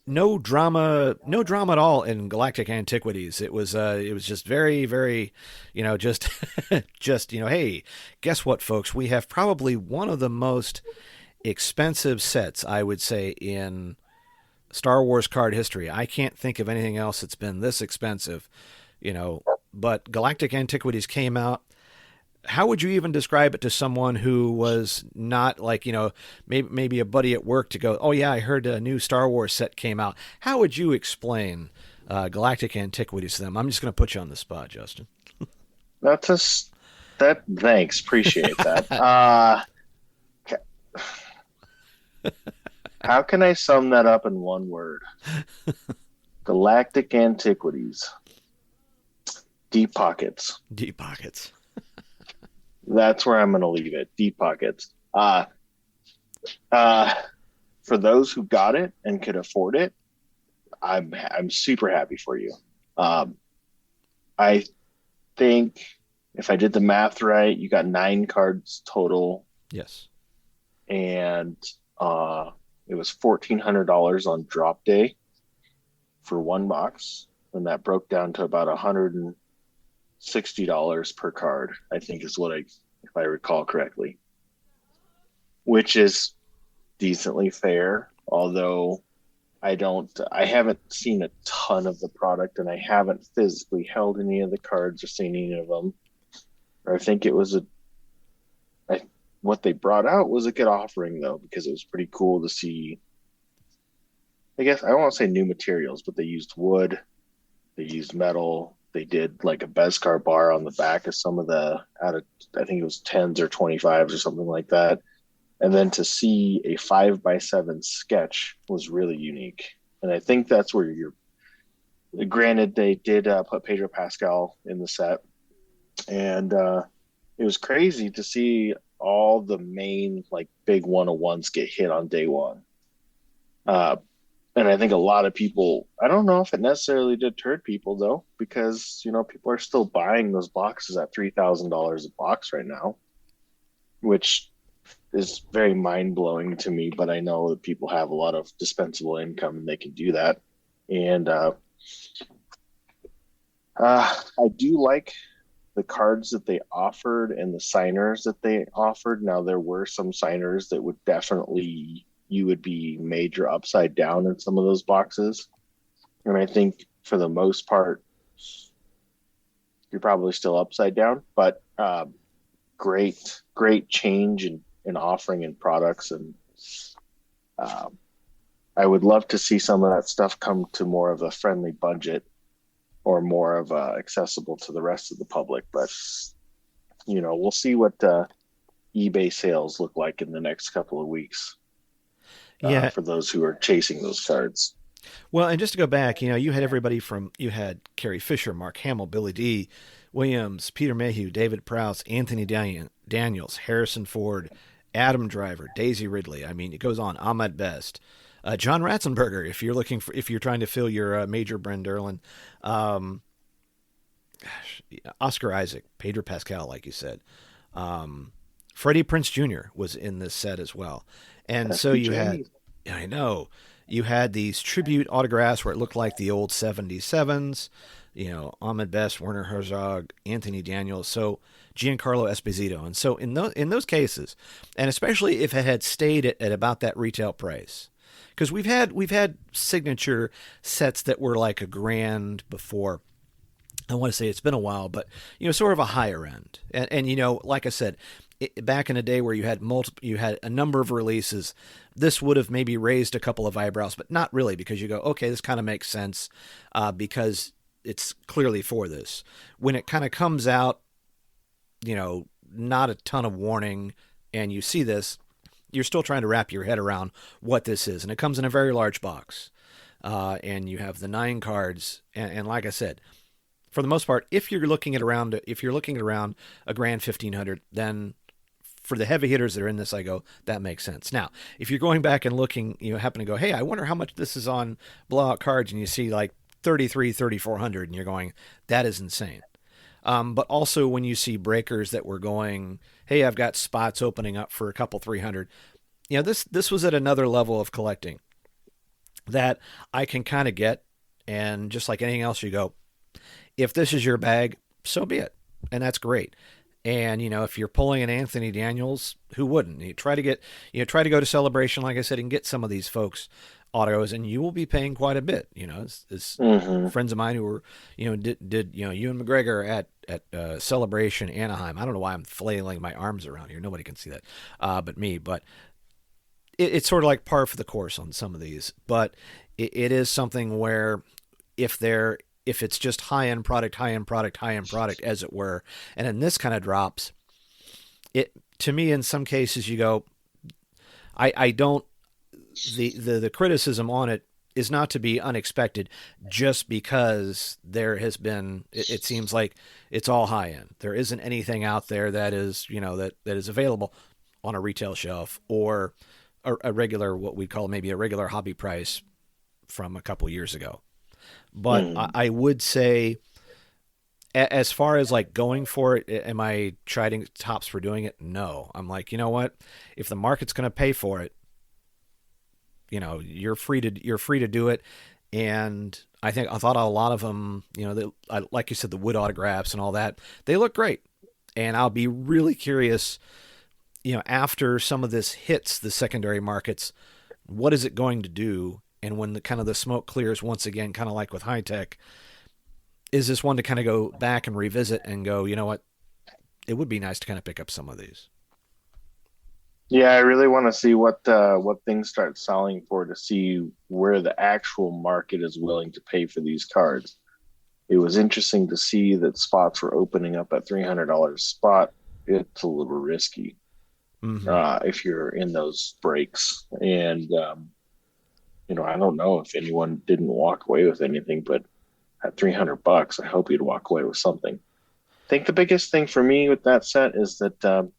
E: no drama at all in Galactic Antiquities. It was just very, very, just hey, guess what, folks? We have probably one of the most expensive sets, I would say, in Star Wars card history. I can't think of anything else that's been this expensive, but Galactic Antiquities came out. How would you even describe it to someone who was not like, maybe a buddy at work to go, oh yeah, I heard a new Star Wars set came out. How would you explain Galactic Antiquities to them? I'm just going to put you on the spot, Justin.
M: Thanks. Appreciate that. How can I sum that up in one word? Galactic Antiquities. Deep pockets.
E: Deep pockets.
M: That's where I'm going to leave it. Deep pockets. For those who got it and could afford it, I'm super happy for you. I think if I did the math right, you got 9 cards total.
E: Yes.
M: And it was $1,400 on drop day for one box, and that broke down to about $150 $60 per card, I think is what if I recall correctly, which is decently fair. Although I haven't seen a ton of the product, and I haven't physically held any of the cards or seen any of them. Or I think it was what they brought out was a good offering though, because it was pretty cool to see. I guess I don't want to say new materials, but they used wood, they used metal. They did like a Beskar bar on the back of some of I think it was 10s or 25s or something like that. And then to see a 5x7 sketch was really unique. And I think that's where granted, they did put Pedro Pascal in the set. And it was crazy to see all the main like big 101s get hit on day one. And I think a lot of people, I don't know if it necessarily deterred people though, because, people are still buying those boxes at $3,000 a box right now, which is very mind blowing to me, but I know that people have a lot of dispensable income and they can do that. And I do like the cards that they offered and the signers that they offered. Now, there were some signers that would definitely, you would be major upside down in some of those boxes. And I think for the most part, you're probably still upside down, but great change in offering and products. And I would love to see some of that stuff come to more of a friendly budget or more of accessible to the rest of the public. But, we'll see what eBay sales look like in the next couple of weeks. For those who are chasing those cards.
E: Well, and just to go back, you had Carrie Fisher, Mark Hamill, Billy D. Williams, Peter Mayhew, David Prowse, Anthony Daniels, Harrison Ford, Adam Driver, Daisy Ridley. I mean, it goes on. Ahmed Best, John Ratzenberger. If you're trying to fill your Major Brenderlin, Oscar Isaac, Pedro Pascal, like you said, Freddie Prinze Jr. was in this set as well. And so you had these tribute autographs where it looked like the old 77s, Ahmed Best, Werner Herzog, Anthony Daniels, so Giancarlo Esposito. And so in those cases, and especially if it had stayed at about that retail price, because we've had signature sets that were like $1,000 before. I want to say it's been a while, but sort of a higher end. And like I said, back in a day where you had a number of releases, this would have maybe raised a couple of eyebrows, but not really, because you go, okay, this kind of makes sense, because it's clearly for this. When it kind of comes out, not a ton of warning, and you see this, you're still trying to wrap your head around what this is, and it comes in a very large box, and you have the 9 cards, and like I said, for the most part, if you're looking at around $1,500, $1,500, then for the heavy hitters that are in this, I go, that makes sense. Now, if you're going back and looking, happen to go, hey, I wonder how much this is on Blowout cards, and you see like $3,400, and you're going, that is insane. But also when you see breakers that were going, hey, I've got spots opening up for a couple $300. This was at another level of collecting that I can kind of get, and just like anything else, you go, if this is your bag, so be it. And that's great. And, if you're pulling an Anthony Daniels, who wouldn't? You try to go to Celebration, like I said, and get some of these folks autos, and you will be paying quite a bit. It's friends of mine who were, did Ewan McGregor at Celebration Anaheim. I don't know why I'm flailing my arms around here. Nobody can see that but me. But it's sort of like par for the course on some of these. But it is something where if it's just high-end product, as it were, and then this kind of drops, to me, in some cases, you go, I don't, the criticism on it is not to be unexpected just because there has been, it seems like it's all high-end. There isn't anything out there that is, that is available on a retail shelf or a regular, what we call maybe a regular hobby price from a couple years ago. But I would say, as far as like going for it, am I trading tops for doing it? No. I'm like, you know what? If the market's going to pay for it, you're free to do it. And I thought a lot of them, like you said, the wood autographs and all that, they look great. And I'll be really curious, after some of this hits the secondary markets, what is it going to do? And when the smoke clears once again, kind of like with high tech, is this one to kind of go back and revisit and go, you know what, it would be nice to kind of pick up some of these.
M: Yeah, I really want to see what things start selling for, to see where the actual market is willing to pay for these cards. It was interesting to see that spots were opening up at $300 a spot. It's a little risky if you're in those breaks. And, I don't know if anyone didn't walk away with anything, but at $300, I hope you'd walk away with something. I think the biggest thing for me with that set is that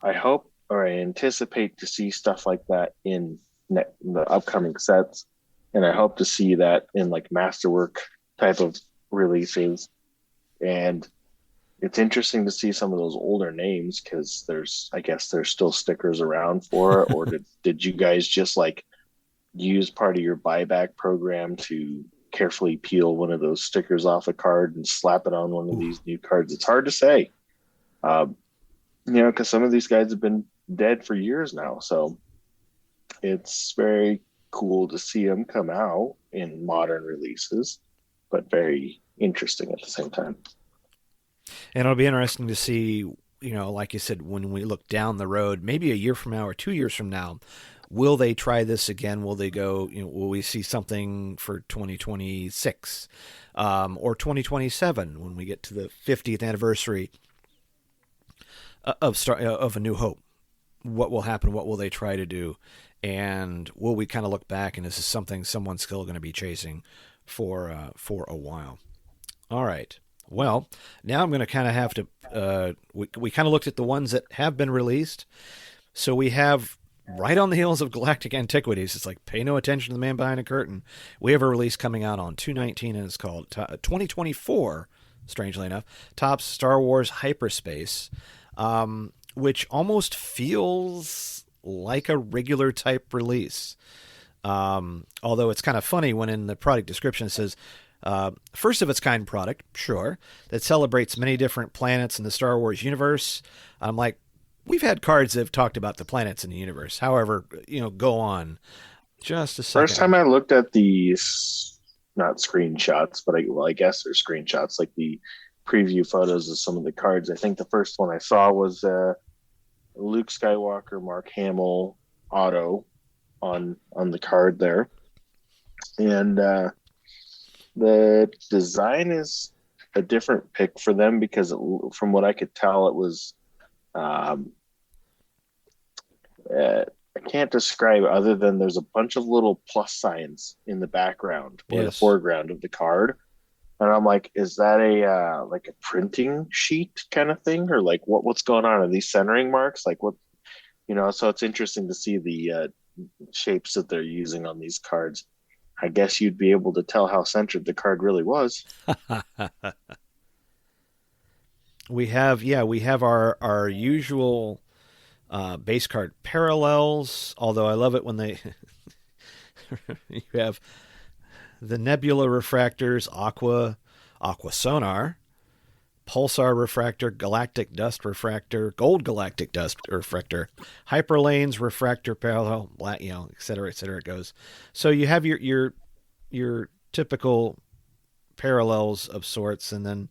M: I hope, or I anticipate to see stuff like that in the upcoming sets. And I hope to see that in like masterwork type of releases. And it's interesting to see some of those older names, because there's still stickers around for it. Or did you guys just like use part of your buyback program to carefully peel one of those stickers off a card and slap it on one of these new cards? It's hard to say, because some of these guys have been dead for years now. So it's very cool to see them come out in modern releases, but very interesting at the same time.
E: And it'll be interesting to see, like you said, when we look down the road, maybe a year from now or 2 years from now, will they try this again? Will they go, will we see something for 2026 or 2027 when we get to the 50th anniversary of A New Hope? What will happen? What will they try to do? And will we kind of look back and is this something someone's still going to be chasing for a while? All right. Well, now I'm going to kind of have to, we kind of looked at the ones that have been released. So we have right on the heels of Galactic Antiquities. It's like, pay no attention to the man behind the curtain. We have a release coming out on 2/19 and it's called 2024, strangely enough, Topps Star Wars Hyperspace. Which almost feels like a regular type release. Although it's kind of funny when in the product description it says, first of its kind product, sure, that celebrates many different planets in the Star Wars universe. I'm like, we've had cards that have talked about the planets in the universe. However, go on. Just a second.
M: First time I looked at these, not screenshots, but I guess they're screenshots, like the preview photos of some of the cards. I think the first one I saw was Luke Skywalker, Mark Hamill auto on the card there, and the design is a different pick for them because from what I could tell, it was I can't describe it other than there's a bunch of little plus signs in the background or the foreground of the card. And I'm like, is that a like a printing sheet kind of thing, or like what's going on? Are these centering marks? Like what, So it's interesting to see the shapes that they're using on these cards. I guess you'd be able to tell how centered the card really was.
E: We have our usual base card parallels. Although I love it when they you have the Nebula refractors, Aqua Sonar, Pulsar refractor, Galactic Dust refractor, Gold Galactic Dust refractor, Hyperlanes refractor parallel, et cetera, it goes. So you have your typical parallels of sorts, and then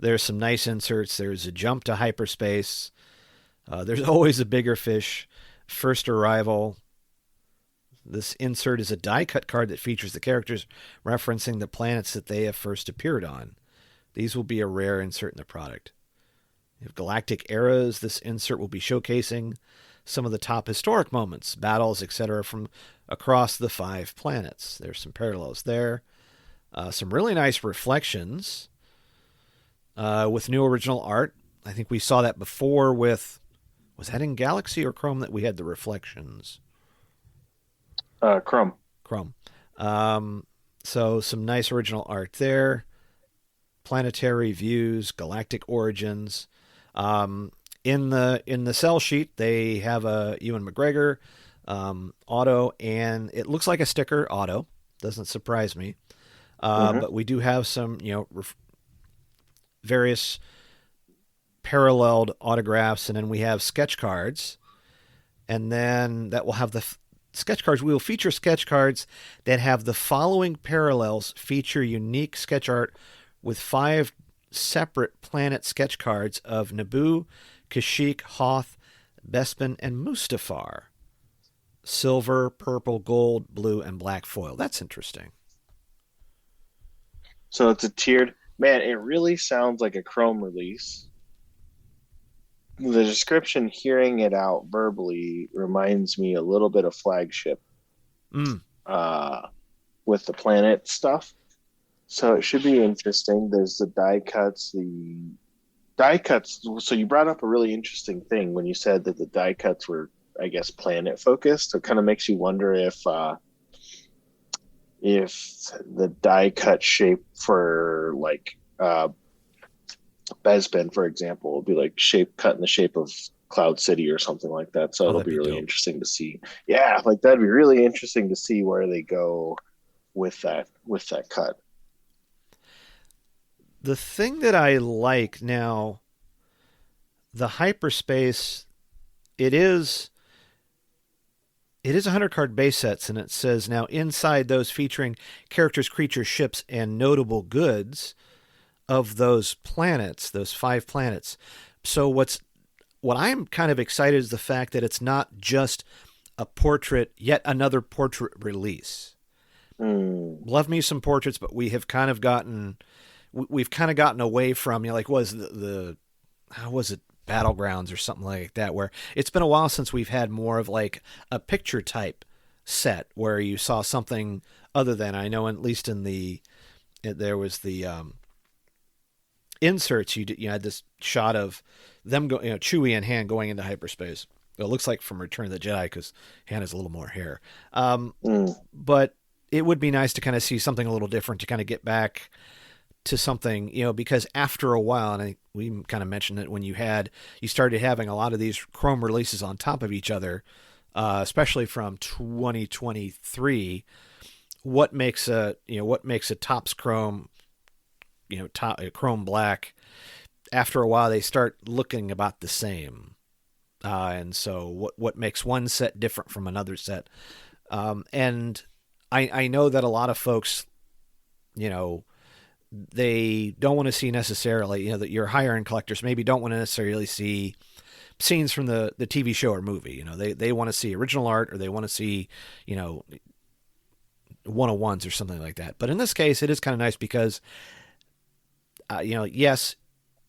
E: there's some nice inserts. There's a jump to hyperspace. There's always a bigger fish. First arrival. This insert is a die-cut card that features the characters referencing the planets that they have first appeared on. These will be a rare insert in the product. You have Galactic Eras. This insert will be showcasing some of the top historic moments, battles, etc. from across the 5 planets. There's some parallels there. Some really nice reflections with new original art. I think we saw that before with... Was that in Galaxy or Chrome that we had the reflections?
M: Chrome.
E: So some nice original art there. Planetary views, galactic origins. In the cell sheet, they have a Ewan McGregor auto, and it looks like a sticker auto. Doesn't surprise me. But we do have some, various paralleled autographs, and then we have sketch cards. And then that will have the sketch cards. We will feature sketch cards that have the following parallels, feature unique sketch art with 5 separate planet sketch cards of Naboo, Kashyyyk, Hoth, Bespin, and Mustafar. Silver, purple, gold, blue, and black foil. That's interesting.
M: So it's a tiered. Man, it really sounds like a Chrome release. The description, hearing it out verbally, reminds me a little bit of Flagship with the planet stuff. So it should be interesting. There's the die cuts. So you brought up a really interesting thing when you said that the die cuts were, I guess, planet focused. It kind of makes you wonder if the die cut shape for like Bespin, for example, will be like cut in the shape of Cloud City or something like that. So it'll be really interesting to see. Yeah, like that'd be really interesting to see where they go with that cut.
E: The thing that I like now, the Hyperspace, it is 100 card base sets, and it says now inside those featuring characters, creatures, ships, and notable goods of those planets, those 5 planets. So what I'm kind of excited is the fact that it's not just a portrait, yet another portrait release. Love me some portraits, but we have kind of gotten away from, like was how was it, Battlegrounds or something like that, where it's been a while since we've had more of like a picture type set where you saw something other than, I know at least there was the inserts, you had this shot of them go, Chewie and Han going into hyperspace. It looks like from Return of the Jedi because Han has a little more hair. But it would be nice to kind of see something a little different, to kind of get back to something, because after a while, and we kind of mentioned it when you started having a lot of these Chrome releases on top of each other, especially from 2023. What makes a Topps Chrome, Chrome Black? After a while, they start looking about the same, and so what makes one set different from another set? And I know that a lot of folks, they don't want to see necessarily, that your higher end collectors maybe don't want to necessarily see scenes from the TV show or movie. They want to see original art, or they want to see, 101s or something like that. But in this case, it is kind of nice because, yes,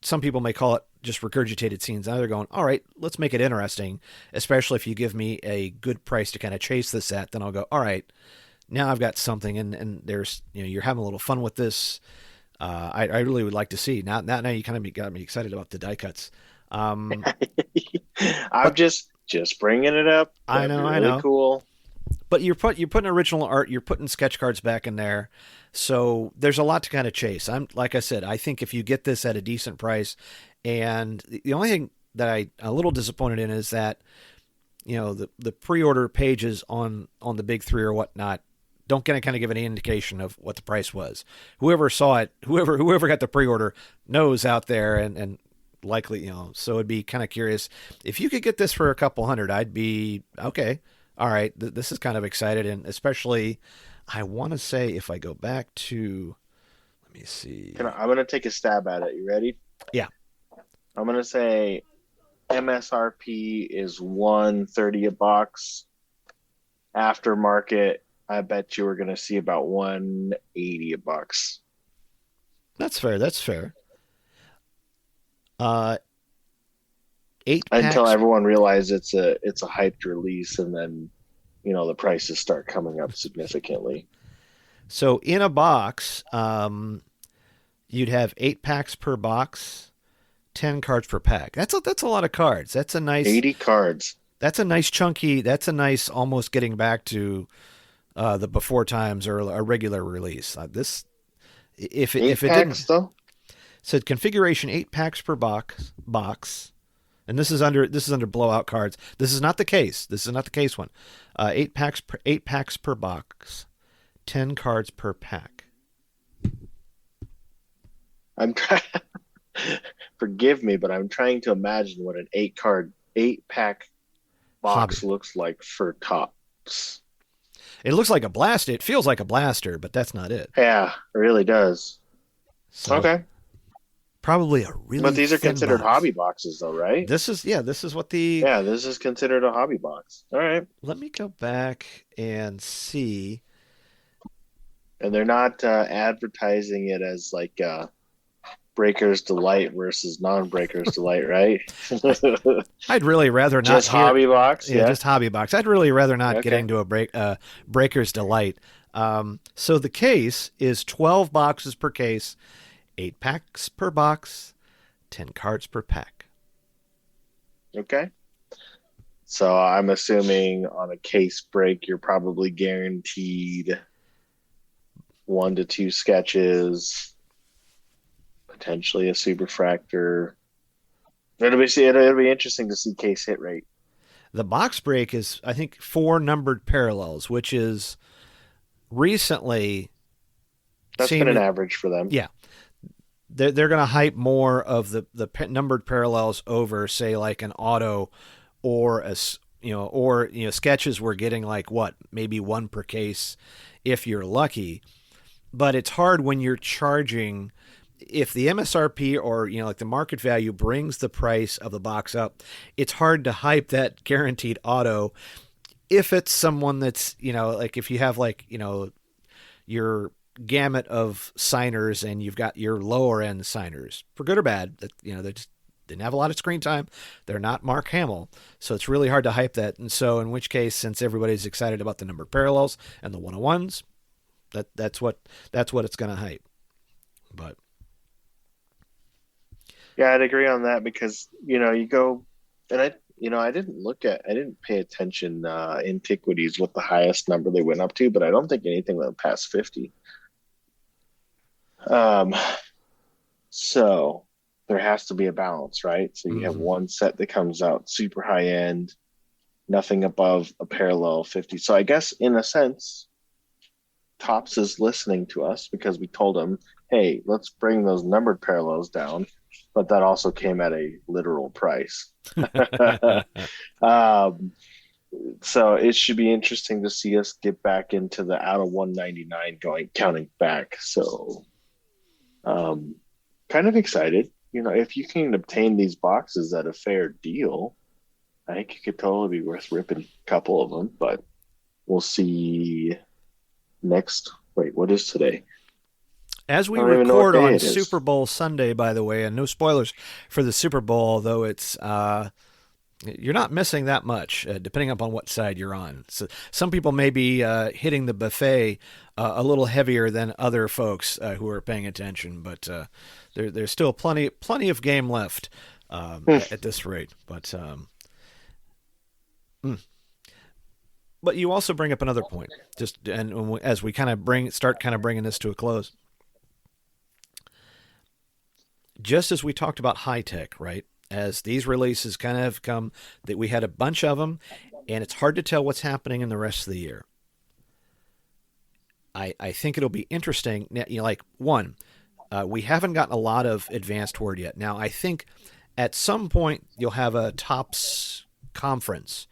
E: some people may call it just regurgitated scenes. Now they're going, all right, let's make it interesting, especially if you give me a good price to kind of chase the set. Then I'll go, all right, now I've got something, and there's, you're having a little fun with this. I really would like to see. Now you kind of got me excited about the die cuts.
M: I'm just bringing it up.
E: I know.
M: Cool.
E: But you're putting original art, you're putting sketch cards back in there, so there's a lot to kind of chase. Like I said, I think if you get this at a decent price, and the only thing that I'm a little disappointed in is that, the pre-order pages on the big 3 or whatnot don't kind of give any indication of what the price was. Whoever saw it, whoever got the pre-order knows out there, and likely, so it'd be kind of curious. If you could get this for a couple $100, I'd be, okay, all right, this is kind of excited. And especially, I want to say, if I go back to, let me see.
M: I'm going to take a stab at it. You ready?
E: Yeah.
M: I'm going to say MSRP is $130 a box. Aftermarket, I bet you we're going to see about $180 a box.
E: That's fair. 8
M: until
E: packs.
M: Everyone realizes it's a hyped release, and then the prices start coming up significantly.
E: So in a box, you'd have 8 packs per box, 10 cards per pack. That's a lot of cards. That's a nice
M: 80 cards.
E: That's a nice chunky. That's a nice, almost getting back to the before times or a regular release. If it didn't,
M: though?
E: Said configuration 8 packs per box, and this is under blowout cards. This is not the case. This is not the case one. 8 packs per box, 10 cards per pack.
M: I'm trying. Forgive me, but I'm trying to imagine what an 8-pack box looks like for Topps.
E: It looks like a blaster. It feels like a blaster, but that's not it.
M: Yeah, it really does.
E: So,
M: okay.
E: Probably a really.
M: But these are considered
E: box.
M: hobby boxes, though, right?
E: This is what the.
M: Yeah, this is considered a hobby box. All right.
E: Let me go back and see.
M: And they're not advertising it as like Breaker's Delight versus non-Breaker's Delight, right?
E: I'd really rather not.
M: Just hobby box?
E: Yeah, just hobby box. I'd really rather not get
M: Okay.
E: into a Breaker's Delight. So the case is 12 boxes per case, 8 packs per box, 10 cards per pack.
M: Okay. So I'm assuming on a case break, you're probably guaranteed 1 to 2 sketches, potentially a superfractor. It'll be interesting to see case hit rate.
E: The box break is, I think, 4 numbered parallels, which is recently.
M: That's been an average for them.
E: Yeah. They're going to hype more of the numbered parallels over, say, like an auto or sketches. We're getting like maybe 1 per case if you're lucky. But it's hard when you're charging, if the MSRP or, like the market value brings the price of the box up, it's hard to hype that guaranteed auto if it's someone that's, like if you have your gamut of signers and you've got your lower end signers, for good or bad, that, they just didn't have a lot of screen time. They're not Mark Hamill. So it's really hard to hype that. And so in which case, since everybody's excited about the numbered parallels and the 101s, that's what it's going to hype. But
M: yeah, I'd agree on that because you go and I didn't pay attention Antiquities what the highest number they went up to, but I don't think anything went past 50. So there has to be a balance, right? So you have one set that comes out super high end, nothing above a parallel 50. So I guess in a sense, Topps is listening to us because we told them, hey, let's bring those numbered parallels down. But that also came at a literal price. So it should be interesting to see us get back into the out of 199 counting back. So kind of excited. If you can obtain these boxes at a fair deal, I think it could totally be worth ripping a couple of them. But we'll see what is today?
E: As we record on Super Bowl Sunday, by the way, and no spoilers for the Super Bowl, although it's you're not missing that much, depending upon what side you're on. So some people may be hitting the buffet a little heavier than other folks who are paying attention, but there's still plenty of game left at this rate. But you also bring up another point, and as we kind of start bringing this to a close. Just as we talked about high tech, right? As these releases kind of come, that we had a bunch of them, and it's hard to tell what's happening in the rest of the year. I think it'll be interesting. We haven't gotten a lot of advanced word yet. Now, I think at some point you'll have a Topps conference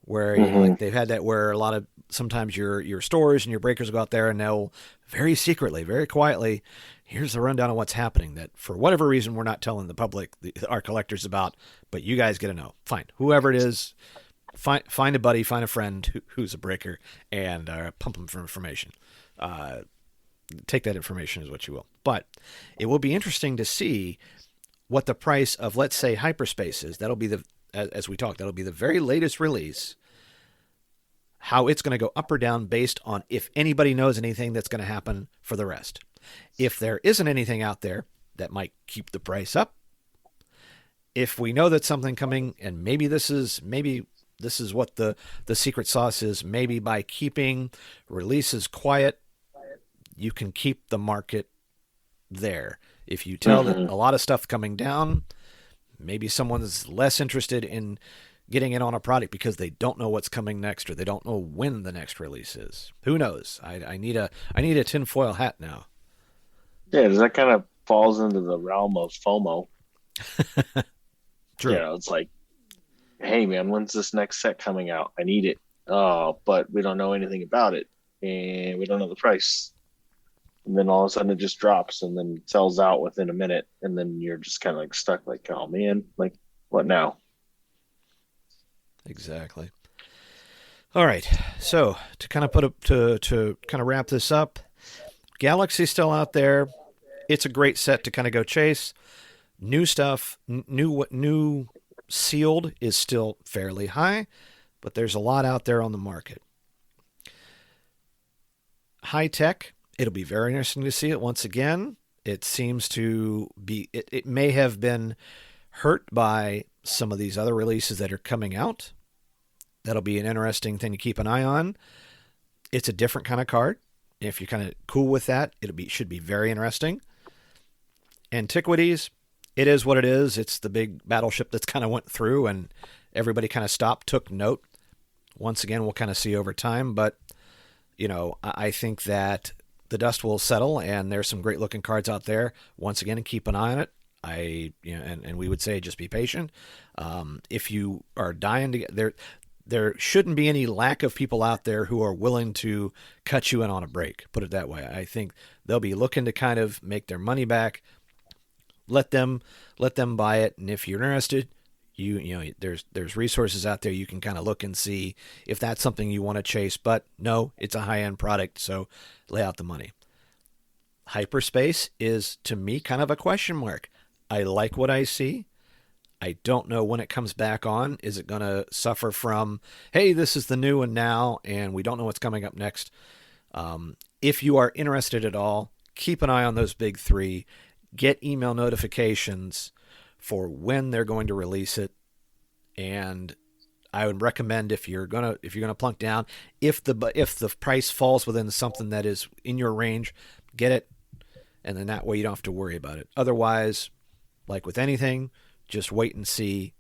E: where they've had that where a lot of sometimes your stores and your breakers go out there and they'll very secretly, very quietly, here's the rundown of what's happening that for whatever reason we're not telling the public, our collectors about, but you guys get to know. Fine. Whoever it is, find a buddy, find a friend who's a breaker and pump them for information. Take that information as what you will. But it will be interesting to see what the price of, let's say, Hyperspace is. That'll be as we talked, that'll be the very latest release. How it's going to go up or down based on if anybody knows anything that's going to happen for the rest. If there isn't anything out there, that might keep the price up. If we know that something coming, and maybe this is what the secret sauce is, maybe by keeping releases quiet, you can keep the market there. If you tell that a lot of stuff coming down, maybe someone's less interested in getting in on a product because they don't know what's coming next or they don't know when the next release is. Who knows? I need a tinfoil hat now.
M: Yeah, that kind of falls into the realm of FOMO.
E: True.
M: You know, it's like, hey man, when's this next set coming out? I need it. Oh, but we don't know anything about it, and we don't know the price. And then all of a sudden it just drops and then sells out within a minute, and then you're just kind of like stuck, like, oh man, like what now?
E: Exactly. All right. So to kind of to kind of wrap this up, Galaxy's still out there. It's a great set to kind of go chase. New stuff, new sealed is still fairly high, but there's a lot out there on the market. High tech, it'll be very interesting to see it once again. It seems to be, it may have been hurt by some of these other releases that are coming out. That'll be an interesting thing to keep an eye on. It's a different kind of card. If you're kind of cool with that, should be very interesting. Antiquities, it is what it is. It's the big battleship that's kind of went through and everybody kind of stopped, took note. Once again, we'll kind of see over time, but I think that the dust will settle and there's some great looking cards out there. Once again, keep an eye on it. And we would say just be patient. If you are dying to get there shouldn't be any lack of people out there who are willing to cut you in on a break. Put it that way. I think they'll be looking to kind of make their money back. Let them buy it, and if you're interested, there's resources out there you can kind of look and see if that's something you want to chase. But no, it's a high-end product, so lay out the money. Hyperspace is, to me, kind of a question mark. I like what I see. I don't know when it comes back on. Is it going to suffer from, hey, this is the new one now, and we don't know what's coming up next? If you are interested at all, keep an eye on those big three. Get email notifications for when they're going to release it. And I would recommend if you're gonna plunk down, if the price falls within something that is in your range, get it, and then that way you don't have to worry about it. Otherwise, like with anything, just wait and see,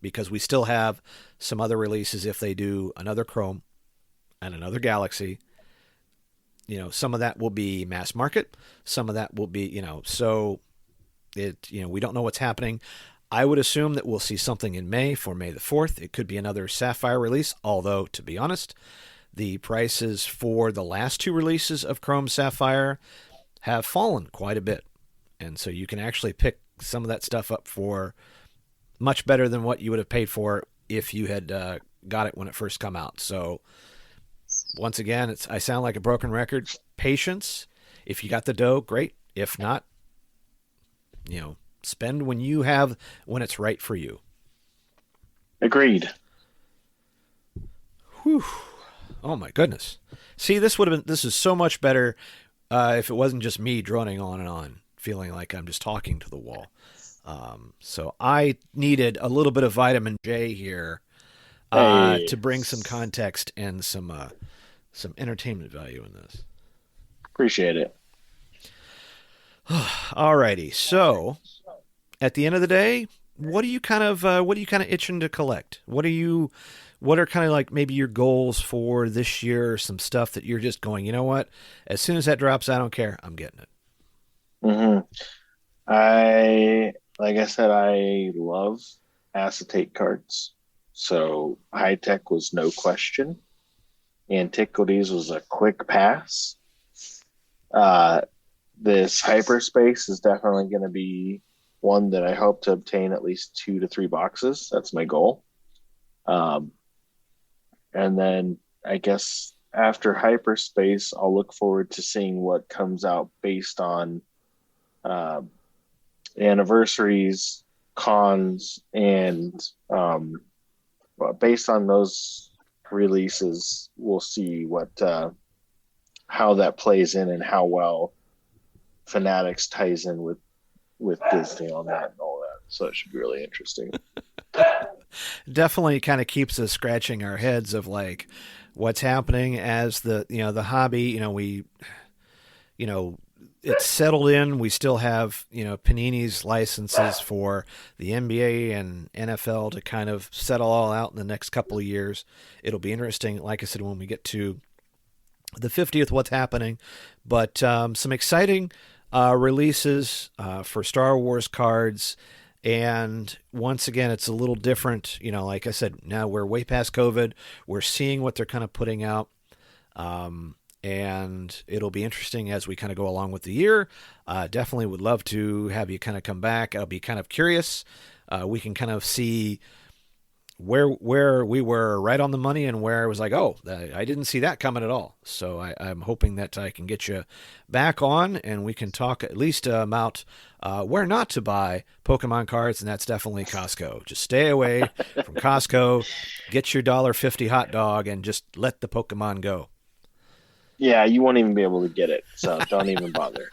E: because we still have some other releases. If they do another Chrome and another Galaxy, some of that will be mass market. Some of that will be, so we don't know what's happening. I would assume that we'll see something in May for May the 4th. It could be another Sapphire release, although, to be honest, the prices for the last two releases of Chrome Sapphire have fallen quite a bit. And so you can actually pick some of that stuff up for much better than what you would have paid for if you had got it when it first come out. So once again, I sound like a broken record. Patience. If you got the dough, great. If not, spend when it's right for you.
M: Agreed.
E: Whew. Oh my goodness. See, this is so much better if it wasn't just me droning on and on, feeling like I'm just talking to the wall. So I needed a little bit of vitamin J here to bring some context and some entertainment value in this.
M: Appreciate it.
E: Alrighty. So at the end of the day, what are you kind of itching to collect? What are kind of like maybe your goals for this year, or some stuff that you're just going, you know what? As soon as that drops, I don't care. I'm getting it.
M: Like I said, I love acetate cards. So high tech was no question. Antiquities was a quick pass. This Hyperspace is definitely going to be one that I hope to obtain at least 2 to 3 boxes. That's my goal. And then I guess after Hyperspace, I'll look forward to seeing what comes out based on anniversaries, cons, and based on those releases, we'll see how that plays in and how well Fanatics ties in with Disney on that and all that. So it should be really interesting.
E: Definitely kind of keeps us scratching our heads of like what's happening as the hobby, it's settled in. We still have, Panini's licenses for the NBA and NFL to kind of settle all out in the next couple of years. It'll be interesting, like I said, when we get to the 50th, what's happening. But some exciting releases for Star Wars cards. And once again, it's a little different. Like I said, now we're way past COVID. We're seeing what they're kind of putting out. And it'll be interesting as we kind of go along with the year. Definitely would love to have you kind of come back. I'll be kind of curious. We can kind of see where we were right on the money and where I was like, oh, I didn't see that coming at all. So I'm hoping that I can get you back on and we can talk at least about where not to buy Pokemon cards, and that's definitely Costco. Just stay away from Costco, get your $1.50 hot dog, and just let the Pokemon go.
M: Yeah, you won't even be able to get it, so don't even bother.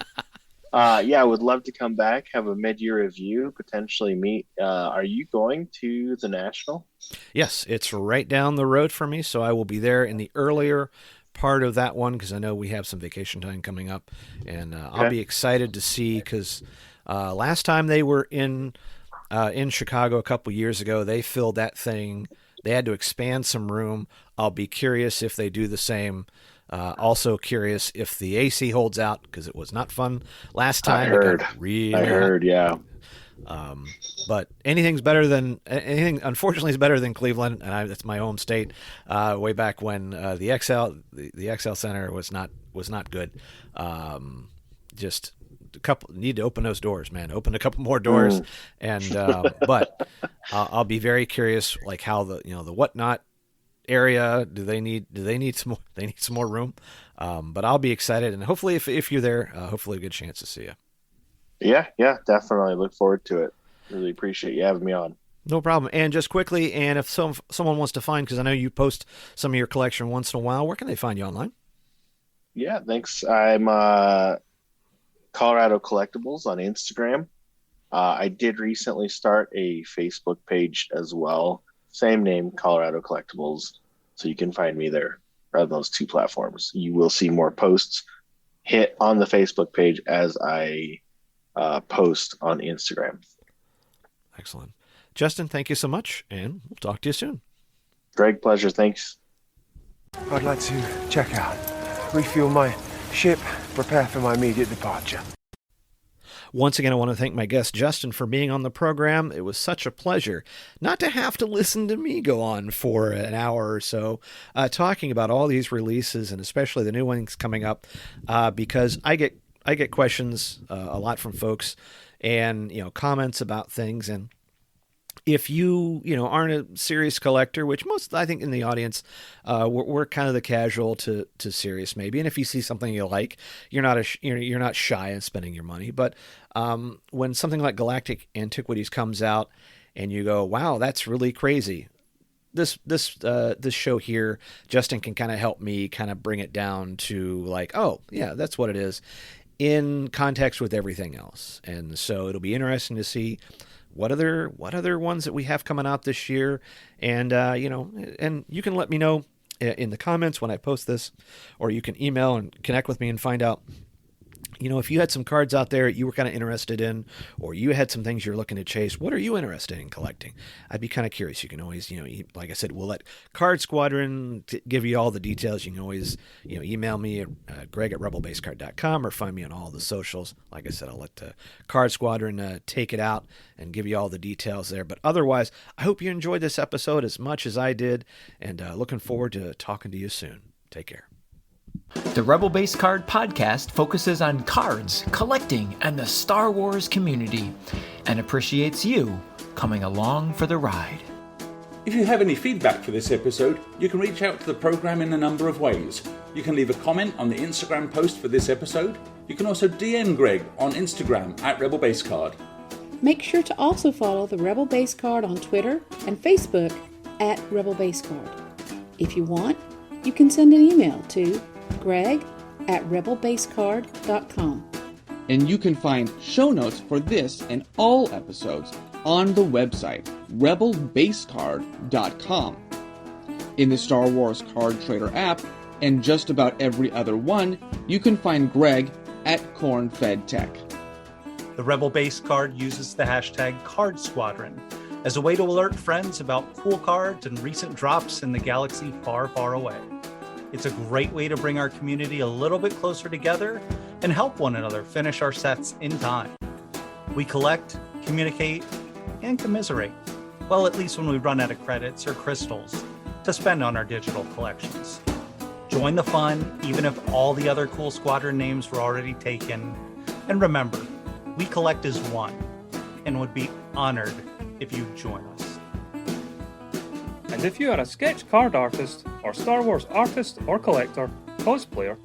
M: I would love to come back, have a mid-year review, potentially meet. Are you going to the National?
E: Yes, it's right down the road for me, so I will be there in the earlier part of that one because I know we have some vacation time coming up, and I'll be excited to see because last time they were in Chicago a couple years ago, they filled that thing. They had to expand some room. I'll be curious if they do the same. Also curious if the AC holds out because it was not fun last time.
M: I heard, yeah.
E: But anything's better than anything. Unfortunately, is better than Cleveland, and that's my home state. Way back when the XL Center was not good. Just a couple need to open those doors, man. Open a couple more doors, and but I'll be very curious, like how the whatnot area do they need some more room, but I'll be excited, and hopefully if you're there, hopefully a good chance to see you.
M: Yeah, definitely look forward to it. Really appreciate you having me on.
E: No problem. And just quickly, and if someone wants to find, because I know you post some of your collection once in a while, where can they find you online?
M: Yeah, thanks. I'm Colorado Collectibles on Instagram. I did recently start a Facebook page as well. Same name, Colorado Collectibles. So you can find me there on those two platforms. You will see more posts hit on the Facebook page as I post on Instagram.
E: Excellent. Justin, thank you so much, and we'll talk to you soon.
M: Greg, pleasure. Thanks.
P: I'd like to check out, refuel my ship, prepare for my immediate departure.
E: Once again, I want to thank my guest, Justin, for being on the program. It was such a pleasure not to have to listen to me go on for an hour or so talking about all these releases and especially the new ones coming up because I get questions a lot from folks and, comments about things. And if you aren't a serious collector, which most, I think, in the audience, we're kind of the casual to serious maybe. And if you see something you like, you're not shy in spending your money. But when something like Galactic Antiquities comes out, and you go, "Wow, that's really crazy," this show here, Justin can kind of help me kind of bring it down to like, "Oh, yeah, that's what it is," in context with everything else. And so it'll be interesting to see what other ones that we have coming out this year, and and you can let me know in the comments when I post this, or you can email and connect with me and find out, if you had some cards out there you were kind of interested in, or you had some things you're looking to chase. What are you interested in collecting? I'd be kind of curious. You can always, like I said, we'll let Card Squadron give you all the details. You can always, email me at greg@rebelbasecard.com or find me on all the socials. Like I said, I'll let Card Squadron take it out and give you all the details there. But otherwise, I hope you enjoyed this episode as much as I did, and looking forward to talking to you soon. Take care.
Q: The Rebel Base Card podcast focuses on cards, collecting, and the Star Wars community, and appreciates you coming along for the ride.
R: If you have any feedback for this episode, you can reach out to the program in a number of ways. You can leave a comment on the Instagram post for this episode. You can also DM Greg on Instagram at Rebel Base Card.
S: Make sure to also follow the Rebel Base Card on Twitter and Facebook at Rebel Base Card. If you want, you can send an email to greg@rebelbasecard.com.
T: And you can find show notes for this and all episodes on the website rebelbasecard.com. In the Star Wars Card Trader app, and just about every other one, you can find Greg @CornFedTech.
U: The Rebel Base Card uses the hashtag Card Squadron as a way to alert friends about cool cards and recent drops in the galaxy far, far away. It's a great way to bring our community a little bit closer together and help one another finish our sets in time. We collect, communicate, and commiserate. Well, at least when we run out of credits or crystals to spend on our digital collections. Join the fun, even if all the other cool squadron names were already taken. And remember, we collect as one and would be honored if you'd join us.
V: And if you are a sketch card artist or Star Wars artist or collector, cosplayer,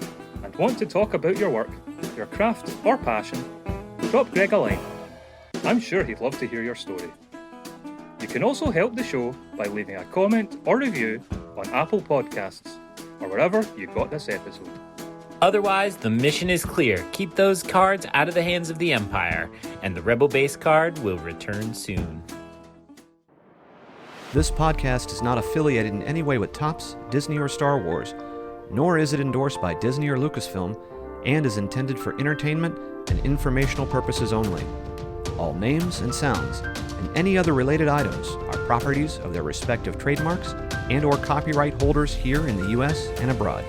V: and want to talk about your work, your craft or passion, drop Greg a line. I'm sure he'd love to hear your story. You can also help the show by leaving a comment or review on Apple Podcasts or wherever you got this episode.
W: Otherwise, the mission is clear. Keep those cards out of the hands of the Empire, and the Rebel Base Card will return soon.
E: This podcast is not affiliated in any way with Topps, Disney, or Star Wars, nor is it endorsed by Disney or Lucasfilm, and is intended for entertainment and informational purposes only. All names and sounds and any other related items are properties of their respective trademarks and or copyright holders here in the U.S. and abroad.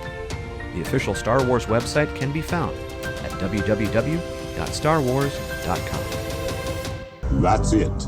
E: The official Star Wars website can be found at www.starwars.com.
X: That's it.